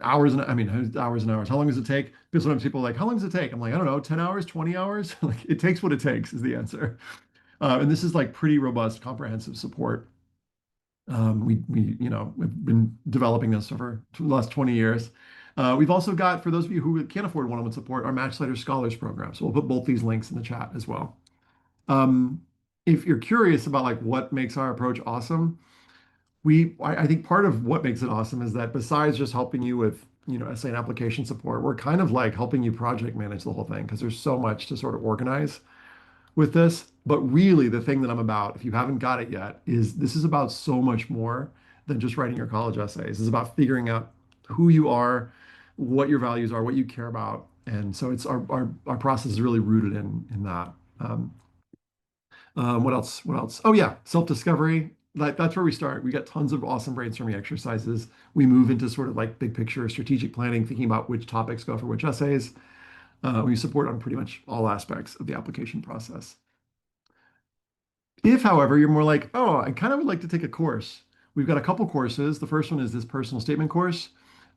Speaker 1: hours and I mean, hours and hours. How long does it take? Because sometimes people are like, how long does it take? I'm like, I don't know, 10 hours, 20 hours. Like it takes what it takes is the answer. And this is like pretty robust, comprehensive support. We've been developing this over the last 20 years. We've also got, for those of you who can't afford one-on-one support, our Match Later Scholars Program. So we'll put both these links in the chat as well. Um, if you're curious about like what makes our approach awesome, I think part of what makes it awesome is that besides just helping you with, essay and application support, we're kind of like helping you project manage the whole thing because there's so much to sort of organize with this. But really, the thing that I'm about, if you haven't got it yet, is this is about so much more than just writing your college essays. It's about figuring out who you are, what your values are, what you care about. And so it's our process is really rooted in that. What else? What else? Oh yeah, self-discovery. That's where we start. We got tons of awesome brainstorming exercises. We move into sort of like big picture strategic planning, thinking about which topics go for which essays. We support on pretty much all aspects of the application process. If, however, you're more like, oh, I kind of would like to take a course, we've got a couple courses. The first one is this personal statement course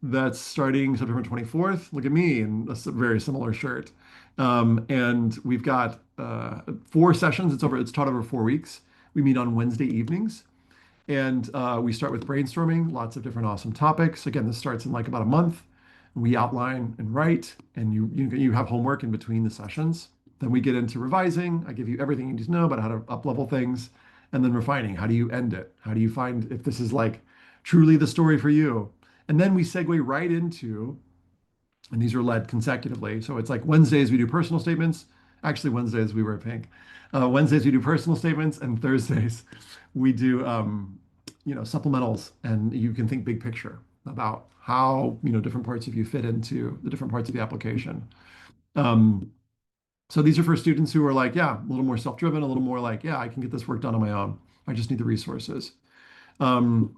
Speaker 1: that's starting September 24th. Look at me in a very similar shirt. And we've got 4 sessions. It's taught over 4 weeks. We meet on Wednesday evenings. And we start with brainstorming, lots of different awesome topics. Again, this starts in like about a month. We outline and write, and you have homework in between the sessions. Then we get into revising. I give you everything you need to know about how to up-level things, and then refining. How do you end it? How do you find if this is like truly the story for you? And then we segue right into, and these are led consecutively. So it's like Wednesdays we do personal statements. Actually, Wednesdays we wear pink. Wednesdays we do personal statements, and Thursdays we do supplementals. And you can think big picture about how different parts of you fit into the different parts of the application. Um, so these are for students who are like, yeah, a little more self-driven, a little more like, yeah, I can get this work done on my own. I just need the resources. Um,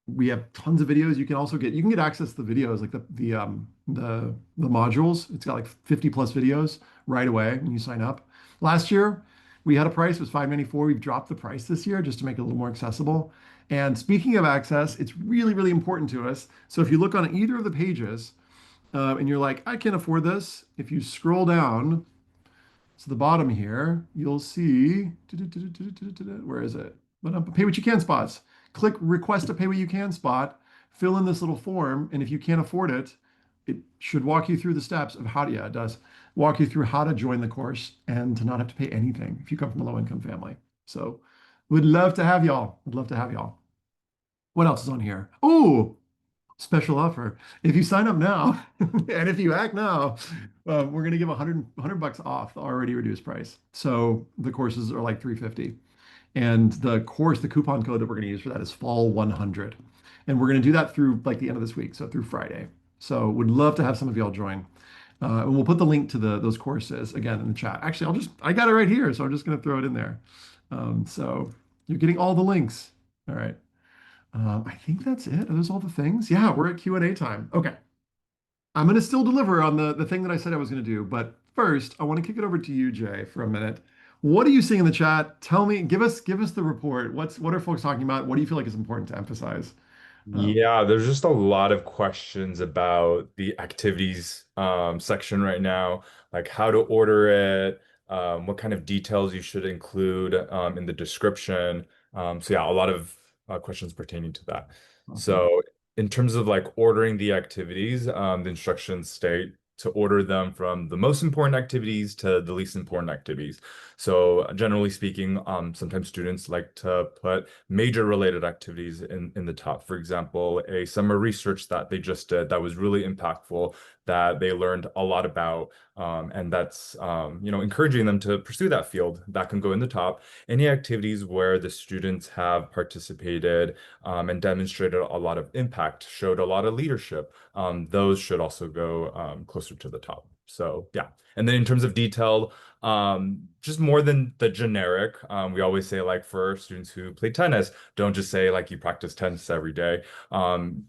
Speaker 1: we have tons of videos. You can get access to the videos, like the modules. It's got like 50 plus videos right away when you sign up. Last year, we had a price, it was $5.94. We've dropped the price this year just to make it a little more accessible. And speaking of access, it's really, really important to us. So if you look on either of the pages, and you're like, I can't afford this, if you scroll down to the bottom here, you'll see, where is it? Pay what you can spots. Click request a pay what you can spot, fill in this little form, and if you can't afford it, it should walk you through the steps of how to, yeah, it does walk you through how to join the course and to not have to pay anything if you come from a low income family. So would love to have y'all. Would love to have y'all. What else is on here? Oh, special offer. If you sign up now and if you act now, we're going to give 100 bucks off the already reduced price. So the courses are like 350. And the coupon code that we're going to use for that is fall 100. And we're going to do that through like the end of this week, so through Friday. So would love to have some of y'all join. And we'll put the link to those courses again in the chat. Actually, I got it right here, so I'm just going to throw it in there. So you're getting all the links. All right. I think that's it. Are those all the things? Yeah, we're at Q&A time. Okay. I'm going to still deliver on the thing that I said I was going to do. But first, I want to kick it over to you, Jay, for a minute. What are you seeing in the chat? Tell me, give us the report. What are folks talking about? What do you feel like is important to emphasize? Um,
Speaker 2: Yeah, there's just a lot of questions about the activities section right now, like how to order it, what kind of details you should include in the description. So yeah, a lot of questions pertaining to that.
Speaker 1: awesome.
Speaker 2: So in terms of like ordering the activities, the instructions state to order them from the most important activities to the least important activities. So generally speaking, sometimes students like to put major related activities in the top. For example, a summer research that they just did that was really impactful, that they learned a lot about, and that's encouraging them to pursue that field. That can go in the top. Any activities where the students have participated and demonstrated a lot of impact, showed a lot of leadership, those should also go closer to the top. So yeah. And then in terms of detail, just more than the generic, we always say like for students who play tennis, don't just say like you practice tennis every day.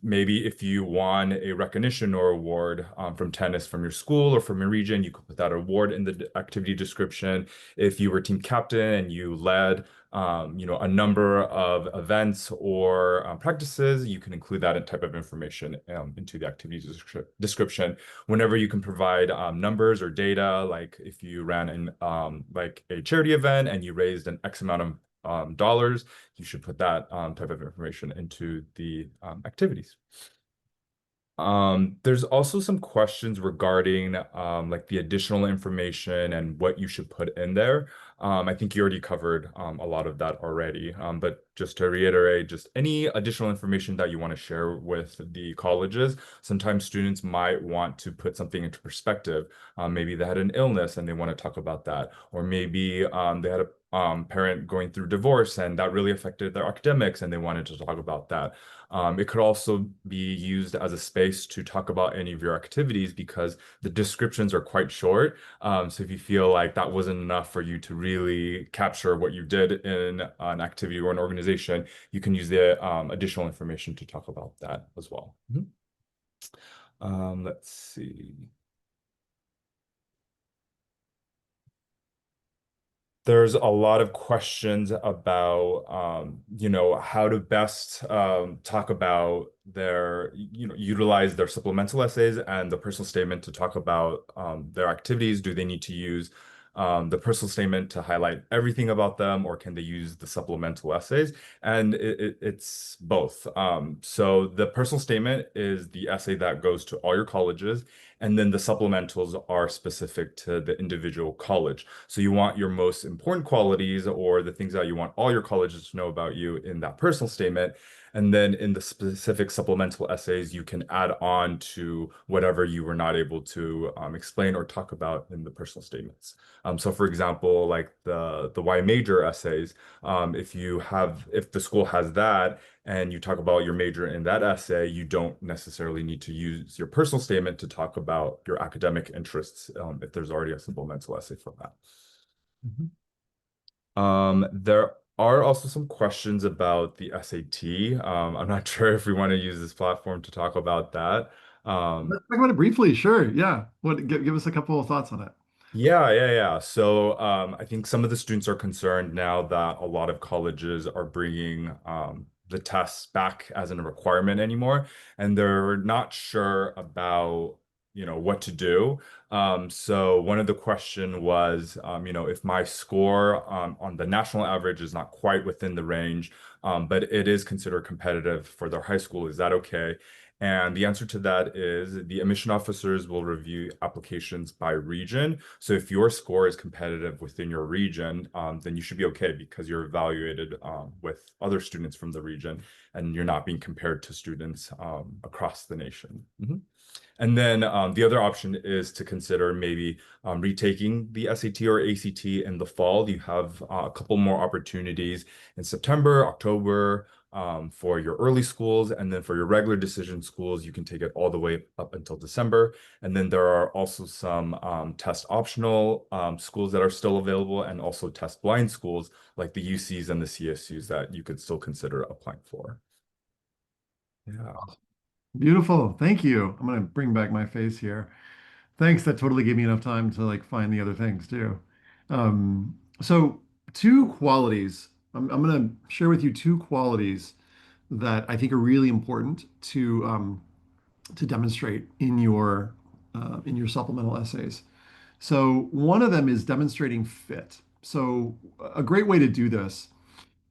Speaker 2: Maybe if you won a recognition or award from tennis from your school or from your region, you could put that award in the activity description. If you were team captain and you led a number of events or practices, you can include that type of information into the activity description. Whenever you can provide numbers or data, like if you ran like a charity event and you raised an X amount of dollars, you should put that type of information into the activities. There's also some questions regarding like the additional information and what you should put in there. I think you already covered a lot of that already. But just to reiterate, just any additional information that you want to share with the colleges. Sometimes students might want to put something into perspective. Maybe they had an illness and they want to talk about that, or maybe they had a parent going through divorce and that really affected their academics and they wanted to talk about that. It could also be used as a space to talk about any of your activities because the descriptions are quite short. So if you feel like that wasn't enough for you to really capture what you did in an activity or an organization, you can use the additional information to talk about that as well. Let's see. There's a lot of questions about, how to best talk about utilize their supplemental essays and the personal statement to talk about their activities. Do they need to use the personal statement to highlight everything about them, or can they use the supplemental essays? And it's both. So the personal statement is the essay that goes to all your colleges, and then the supplementals are specific to the individual college. So you want your most important qualities or the things that you want all your colleges to know about you in that personal statement. And then in the specific supplemental essays, you can add on to whatever you were not able to explain or talk about in the personal statements. So for example, like the Y major essays, if the school has that and you talk about your major in that essay, you don't necessarily need to use your personal statement to talk about your academic interests if there's already a supplemental essay for that. There are also some questions about the SAT. I'm not sure if we want to use this platform to talk about that. Um,
Speaker 1: Let's talk about it briefly. Sure. Yeah. Give us a couple of thoughts on it.
Speaker 2: yeah. So I think some of the students are concerned now that a lot of colleges are bringing the tests back as a requirement anymore, and they're not sure about, what to do. So one of the question was, if my score on the national average is not quite within the range, but it is considered competitive for their high school, is that okay? And the answer to that is the admission officers will review applications by region. So if your score is competitive within your region, then you should be okay because you're evaluated with other students from the region and you're not being compared to students across the nation. And then the other option is to consider maybe retaking the SAT or ACT in the fall. You have a couple more opportunities in September, October, for your early schools, and then for your regular decision schools, you can take it all the way up until December. And then there are also some test optional schools that are still available, and also test blind schools like the UCs and the CSUs that you could still consider applying for. Yeah.
Speaker 1: Beautiful. Thank you. I'm gonna bring back my face here. Thanks. That totally gave me enough time to like find the other things too. So two qualities. I'm gonna share with you two qualities that I think are really important to demonstrate in your supplemental essays. So one of them is demonstrating fit. So a great way to do this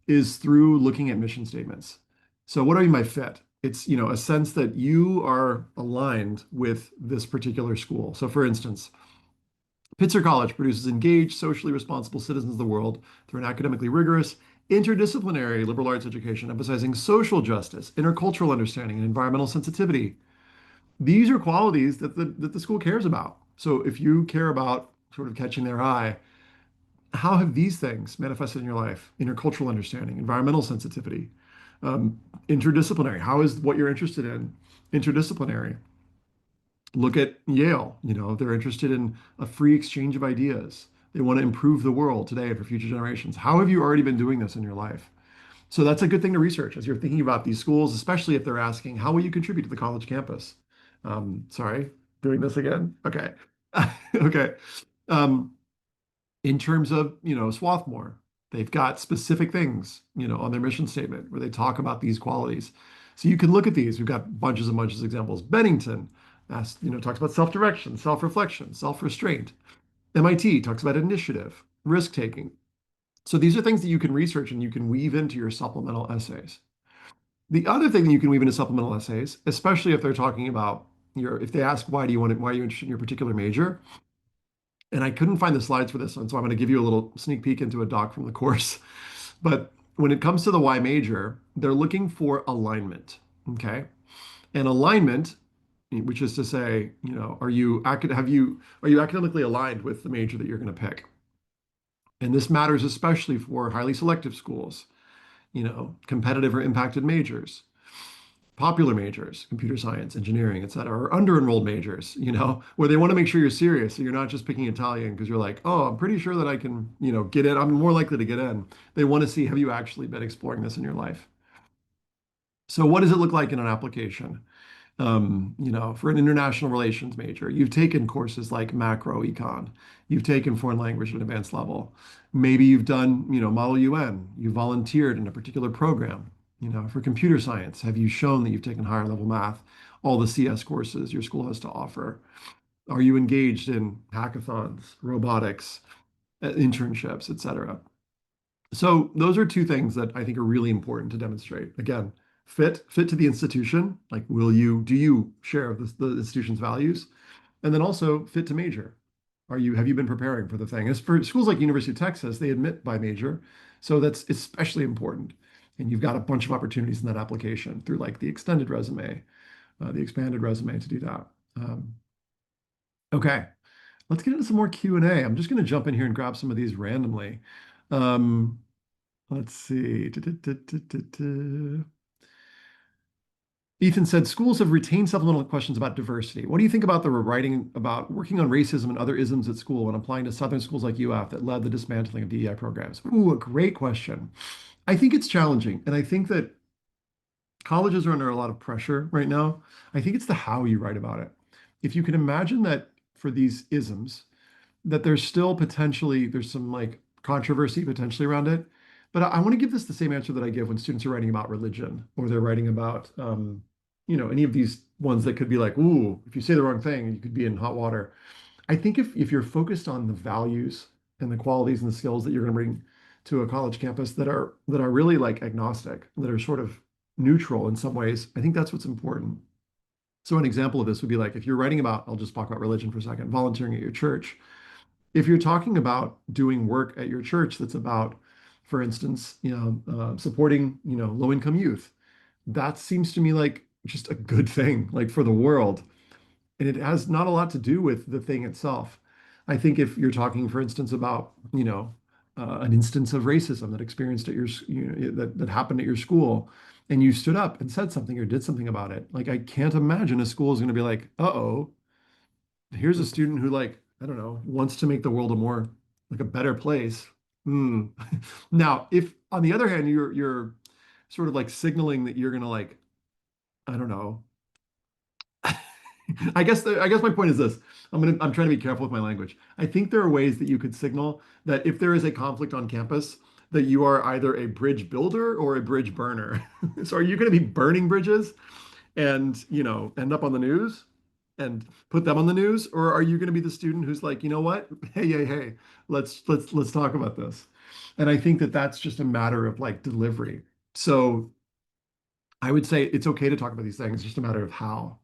Speaker 1: is through looking at mission statements. So what do I mean by fit? It's, a sense that you are aligned with this particular school. So for instance, Pitzer College produces engaged, socially responsible citizens of the world through an academically rigorous, interdisciplinary liberal arts education, emphasizing social justice, intercultural understanding, and environmental sensitivity. These are qualities that the school cares about. So if you care about sort of catching their eye, how have these things manifested in your life? Intercultural understanding, environmental sensitivity, um, interdisciplinary. How is what you're interested in interdisciplinary? Look at Yale. They're interested in a free exchange of ideas. They want to improve the world today for future generations. How have you already been doing this in your life? So that's a good thing to research as you're thinking about these schools, especially if they're asking, how will you contribute to the college campus? Sorry, doing this again. Okay. Okay. Um, in terms of, Swarthmore, they've got specific things, on their mission statement where they talk about these qualities. So you can look at these. We've got bunches and bunches of examples. Bennington talks about self-direction, self-reflection, self-restraint. MIT talks about initiative, risk-taking. So these are things that you can research and you can weave into your supplemental essays. The other thing that you can weave into supplemental essays, especially if they're talking about if they ask why are you interested in your particular major, and I couldn't find the slides for this one, so I'm going to give you a little sneak peek into a doc from the course. But when it comes to the why major, they're looking for alignment. Okay. And alignment, which is to say, are you academically aligned with the major that you're going to pick? And this matters especially for highly selective schools, competitive or impacted majors, popular majors, computer science, engineering, et cetera, or under-enrolled majors, where they want to make sure you're serious. So you're not just picking Italian because you're like, oh, I'm pretty sure that I can, get in. I'm more likely to get in. They want to see, have you actually been exploring this in your life? So what does it look like in an application? For an international relations major, you've taken courses like macro econ, you've taken foreign language at an advanced level. Maybe you've done, Model UN, you volunteered in a particular program. For computer science, have you shown that you've taken higher level math, all the CS courses your school has to offer? Are you engaged in hackathons, robotics, internships, et cetera? So those are two things that I think are really important to demonstrate. Again, fit to the institution. Like, do you share the institution's values? And then also fit to major. Have you been preparing for the thing? As for schools like University of Texas, they admit by major. So that's especially important. And you've got a bunch of opportunities in that application through like the extended resume, the expanded resume to do that. Okay, let's get into some more Q&A. I'm just going to jump in here and grab some of these randomly. Um, Let's see. Ethan said schools have retained supplemental questions about diversity. What do you think about the writing about working on racism and other isms at school when applying to Southern schools like UF that led the dismantling of DEI programs? Ooh, a great question. I think it's challenging, and I think that colleges are under a lot of pressure right now. I think it's the how you write about it. If you can imagine that for these isms, that there's some like controversy potentially around it. But I want to give this the same answer that I give when students are writing about religion or they're writing about, any of these ones that could be like, ooh, if you say the wrong thing, you could be in hot water. I think if you're focused on the values and the qualities and the skills that you're going to bring to a college campus that are really like agnostic, that are sort of neutral in some ways, I think that's what's important. So an example of this would be like if you're writing about, I'll just talk about religion for a second, volunteering at your church. If you're talking about doing work at your church that's about, for instance, supporting, low-income youth, that seems to me like just a good thing, like for the world. And it has not a lot to do with the thing itself. I think if you're talking, for instance, about, an instance of racism that experienced at that happened at your school, and you stood up and said something or did something about it, like I can't imagine a school is going to be like, uh-oh, here's a student who like, I don't know, wants to make the world like a better place. Hmm. Now, if on the other hand, you're sort of like signaling that you're gonna like, I don't know. I guess my point is this. I'm trying to be careful with my language. I think there are ways that you could signal that if there is a conflict on campus, that you are either a bridge builder or a bridge burner. So are you going to be burning bridges and end up on the news and put them on the news, or are you going to be the student who's like, you know what, hey, let's talk about this? And I think that that's just a matter of like delivery. So I would say it's okay to talk about these things, it's just a matter of how.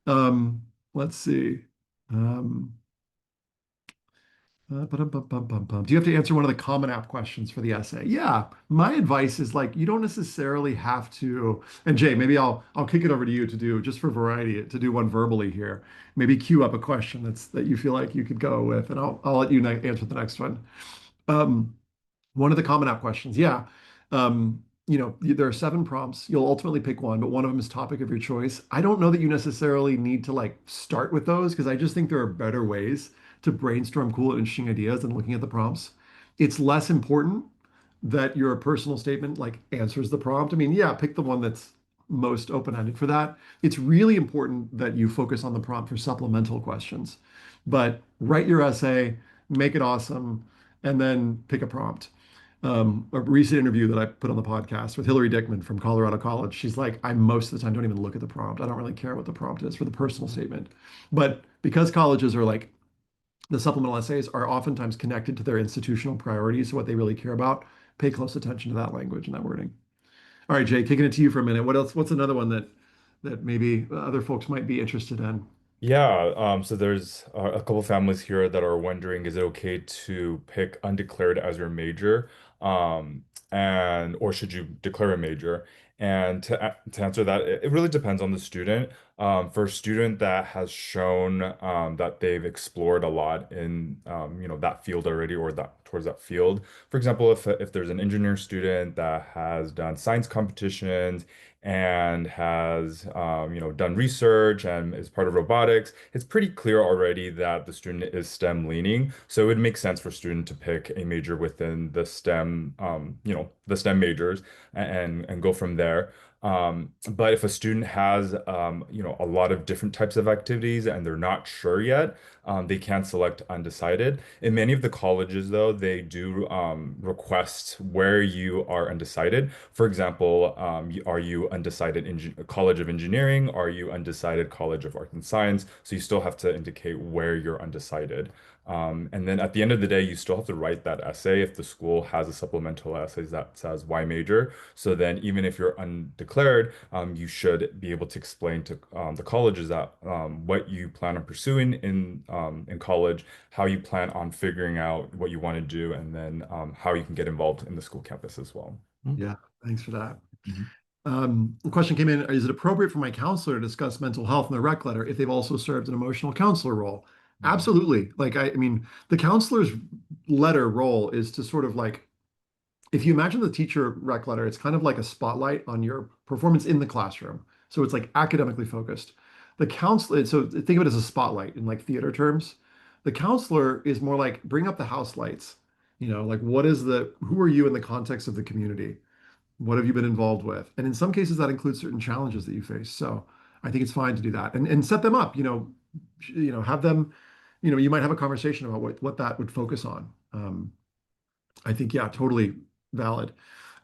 Speaker 1: Um, let's see. Um, Do you have to answer one of the Common App questions for the essay? Yeah. My advice is like you don't necessarily have to. And Jay, maybe I'll kick it over to you to do just for variety to do one verbally here. Maybe queue up a question that you feel like you could go with, and I'll let you answer the next one. Um, One of the Common App questions. Yeah. There are 7 prompts. You'll ultimately pick one, but one of them is topic of your choice. I don't know that you necessarily need to like start with those because I just think there are better ways to brainstorm cool and interesting ideas than looking at the prompts. It's less important that your personal statement like answers the prompt. I mean, yeah, pick the one that's most open-ended for that. It's really important that you focus on the prompt for supplemental questions. But write your essay, make it awesome, and then pick a prompt. A recent interview that I put on the podcast with Hillary Dickman from Colorado College. She's like, I most of the time don't even look at the prompt. I don't really care what the prompt is for the personal statement. But because colleges are like, the supplemental essays are oftentimes connected to their institutional priorities, so what they really care about, pay close attention to that language and that wording. All right, Jay, kicking it to you for a minute. What else? What's another one that maybe other folks might be interested in?
Speaker 2: Yeah, so there's a couple families here that are wondering, is it okay to pick undeclared as your major, and or should you declare a major? And to answer that, it really depends on the student. For a student that has shown that they've explored a lot in that field already or that towards that field. For example, if there's an engineer student that has done science competitions and has done research and is part of robotics, it's pretty clear already that the student is STEM leaning. So it would make sense for a student to pick a major within the STEM, the STEM majors and go from there. But if a student has a lot of different types of activities and they're not sure yet, they can select undecided. In many of the colleges, though, they do request where you are undecided. For example, are you undecided College of Engineering? Are you undecided College of Art and Science? So you still have to indicate where you're undecided. And then at the end of the day, you still have to write that essay if the school has a supplemental essay that says why major. So then even if you're undeclared, you should be able to explain to the colleges that what you plan on pursuing in college, how you plan on figuring out what you want to do, and then how you can get involved in the school campus as well.
Speaker 1: Yeah, thanks for that.
Speaker 2: Mhm.
Speaker 1: The question came in, is it appropriate for my counselor to discuss mental health in the rec letter if they've also served an emotional counselor role?
Speaker 2: Mhm.
Speaker 1: Absolutely. Like, I mean, the counselor's letter role is to sort of like, if you imagine the teacher rec letter, it's kind of like a spotlight on your performance in the classroom. So it's like academically focused. The counselor, so think of it as a spotlight in like theater terms. The counselor is more like bring up the house lights. Like who are you in the context of the community? What have you been involved with? And in some cases, that includes certain challenges that you face. So I think it's fine to do that and set them up. Have them. You might have a conversation about what that would focus on. I think, yeah, totally valid.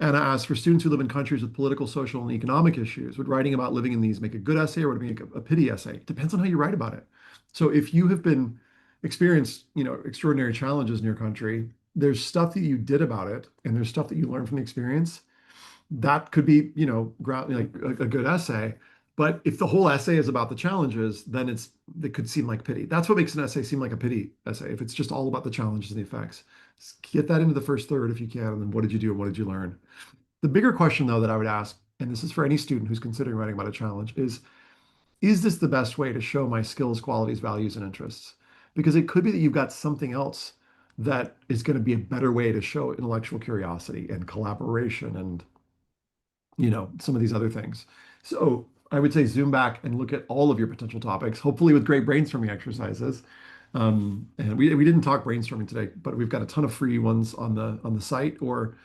Speaker 1: And I asked for students who live in countries with political, social, and economic issues, would writing about living in these make a good essay or would it make a pity essay? Depends on how you write about it. So if you have been experienced, extraordinary challenges in your country, there's stuff that you did about it, and there's stuff that you learned from the experience that could be, ground like a good essay. But if the whole essay is about the challenges, then it could seem like pity. That's what makes an essay seem like a pity essay. If it's just all about the challenges and the effects, get that into the first third if you can. And then what did you do and what did you learn? The bigger question, though, that I would ask, and this is for any student who's considering writing about a challenge, is this the best way to show my skills, qualities, values, and interests? Because it could be that you've got something else that is going to be a better way to show intellectual curiosity and collaboration and some of these other things. So I would say zoom back and look at all of your potential topics, hopefully with great brainstorming exercises. And we didn't talk brainstorming today, but we've got a ton of free ones on the site. Or,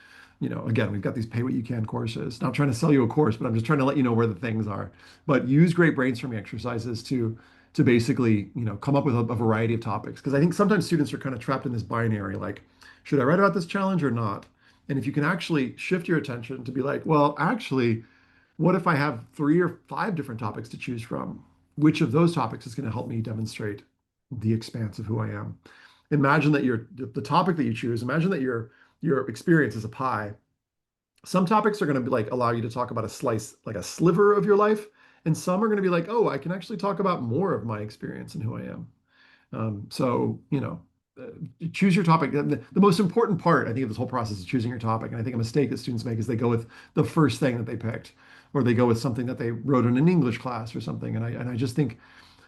Speaker 1: again, we've got these pay what you can courses. Not trying to sell you a course, but I'm just trying to let you know where the things are. But use great brainstorming exercises to basically, come up with a variety of topics. Because I think sometimes students are kind of trapped in this binary, like, should I write about this challenge or not? And if you can actually shift your attention to be like, well, actually, what if I have 3 or 5 different topics to choose from? Which of those topics is going to help me demonstrate the expanse of who I am? Imagine that the topic that you choose, imagine that your experience is a pie Some topics are going to be like allow you to talk about a slice, like a sliver of your life, and some are going to be like, oh, I can actually talk about more of my experience and who I am. So, choose your topic. The most important part, I think, of this whole process is choosing your topic. And I think a mistake that students make is they go with the first thing that they picked, or they go with something that they wrote in an English class or something. And I just think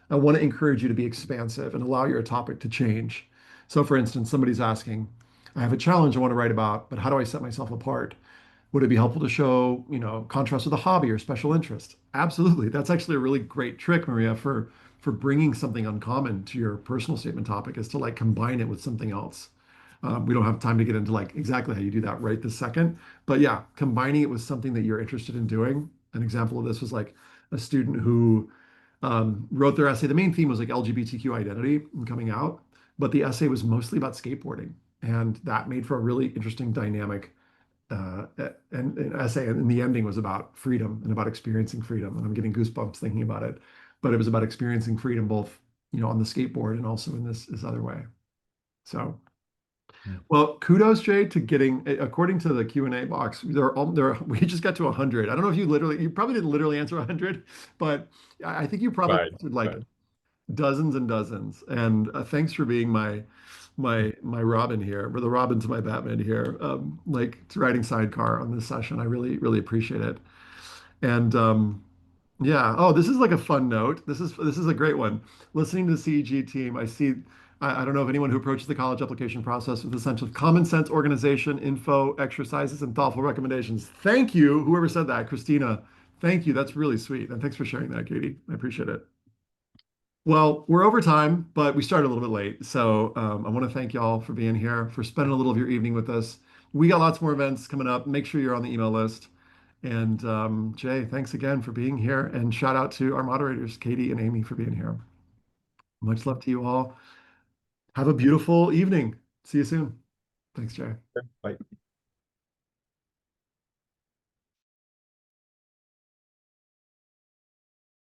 Speaker 1: I want to encourage you to be expansive and allow your topic to change. So, for instance, somebody's asking, I have a challenge I want to write about, but how do I set myself apart? Would it be helpful to show, contrast with a hobby or special interest? Absolutely. That's actually a really great trick, Maria, for bringing something uncommon to your personal statement topic is to like combine it with something else. We don't have time to get into like exactly how you do that right this second, but yeah, combining it with something that you're interested in doing. An example of this was like a student who wrote their essay. The main theme was like LGBTQ identity and coming out, but the essay was mostly about skateboarding, and that made for a really interesting dynamic uh, and essay, and the ending was about freedom and about experiencing freedom. And I'm getting goosebumps thinking about it. But it was about experiencing freedom both, on the skateboard and also in this other way. So,
Speaker 2: Mm.
Speaker 1: well, kudos, Jay, to getting, according to the Q&A box, we just got to 100. I don't know if you probably didn't literally answer 100, but I think you probably
Speaker 2: Right,
Speaker 1: answered like
Speaker 2: right.
Speaker 1: dozens and dozens. And thanks for being my Robin here, or the Robin to my Batman here, like riding sidecar on this session. I really, really appreciate it. And yeah, oh, this is like a fun note. This is a great one. Listening to the CEG team, I see. I don't know if anyone who approaches the college application process with a sense of common sense, organization, info, exercises, and thoughtful recommendations. Thank you, whoever said that, Christina. Thank you. That's really sweet. And thanks for sharing that, Katie. I appreciate it. Well, we're over time, but we started a little bit late. So I want to thank y'all for being here, for spending a little of your evening with us. We got lots more events coming up. Make sure you're on the email list. And Jay, thanks again for being here. And shout out to our moderators, Katie and Amy, for being here. Much love to you all. Have a beautiful evening. See you soon. Thanks, Jay.
Speaker 2: Bye.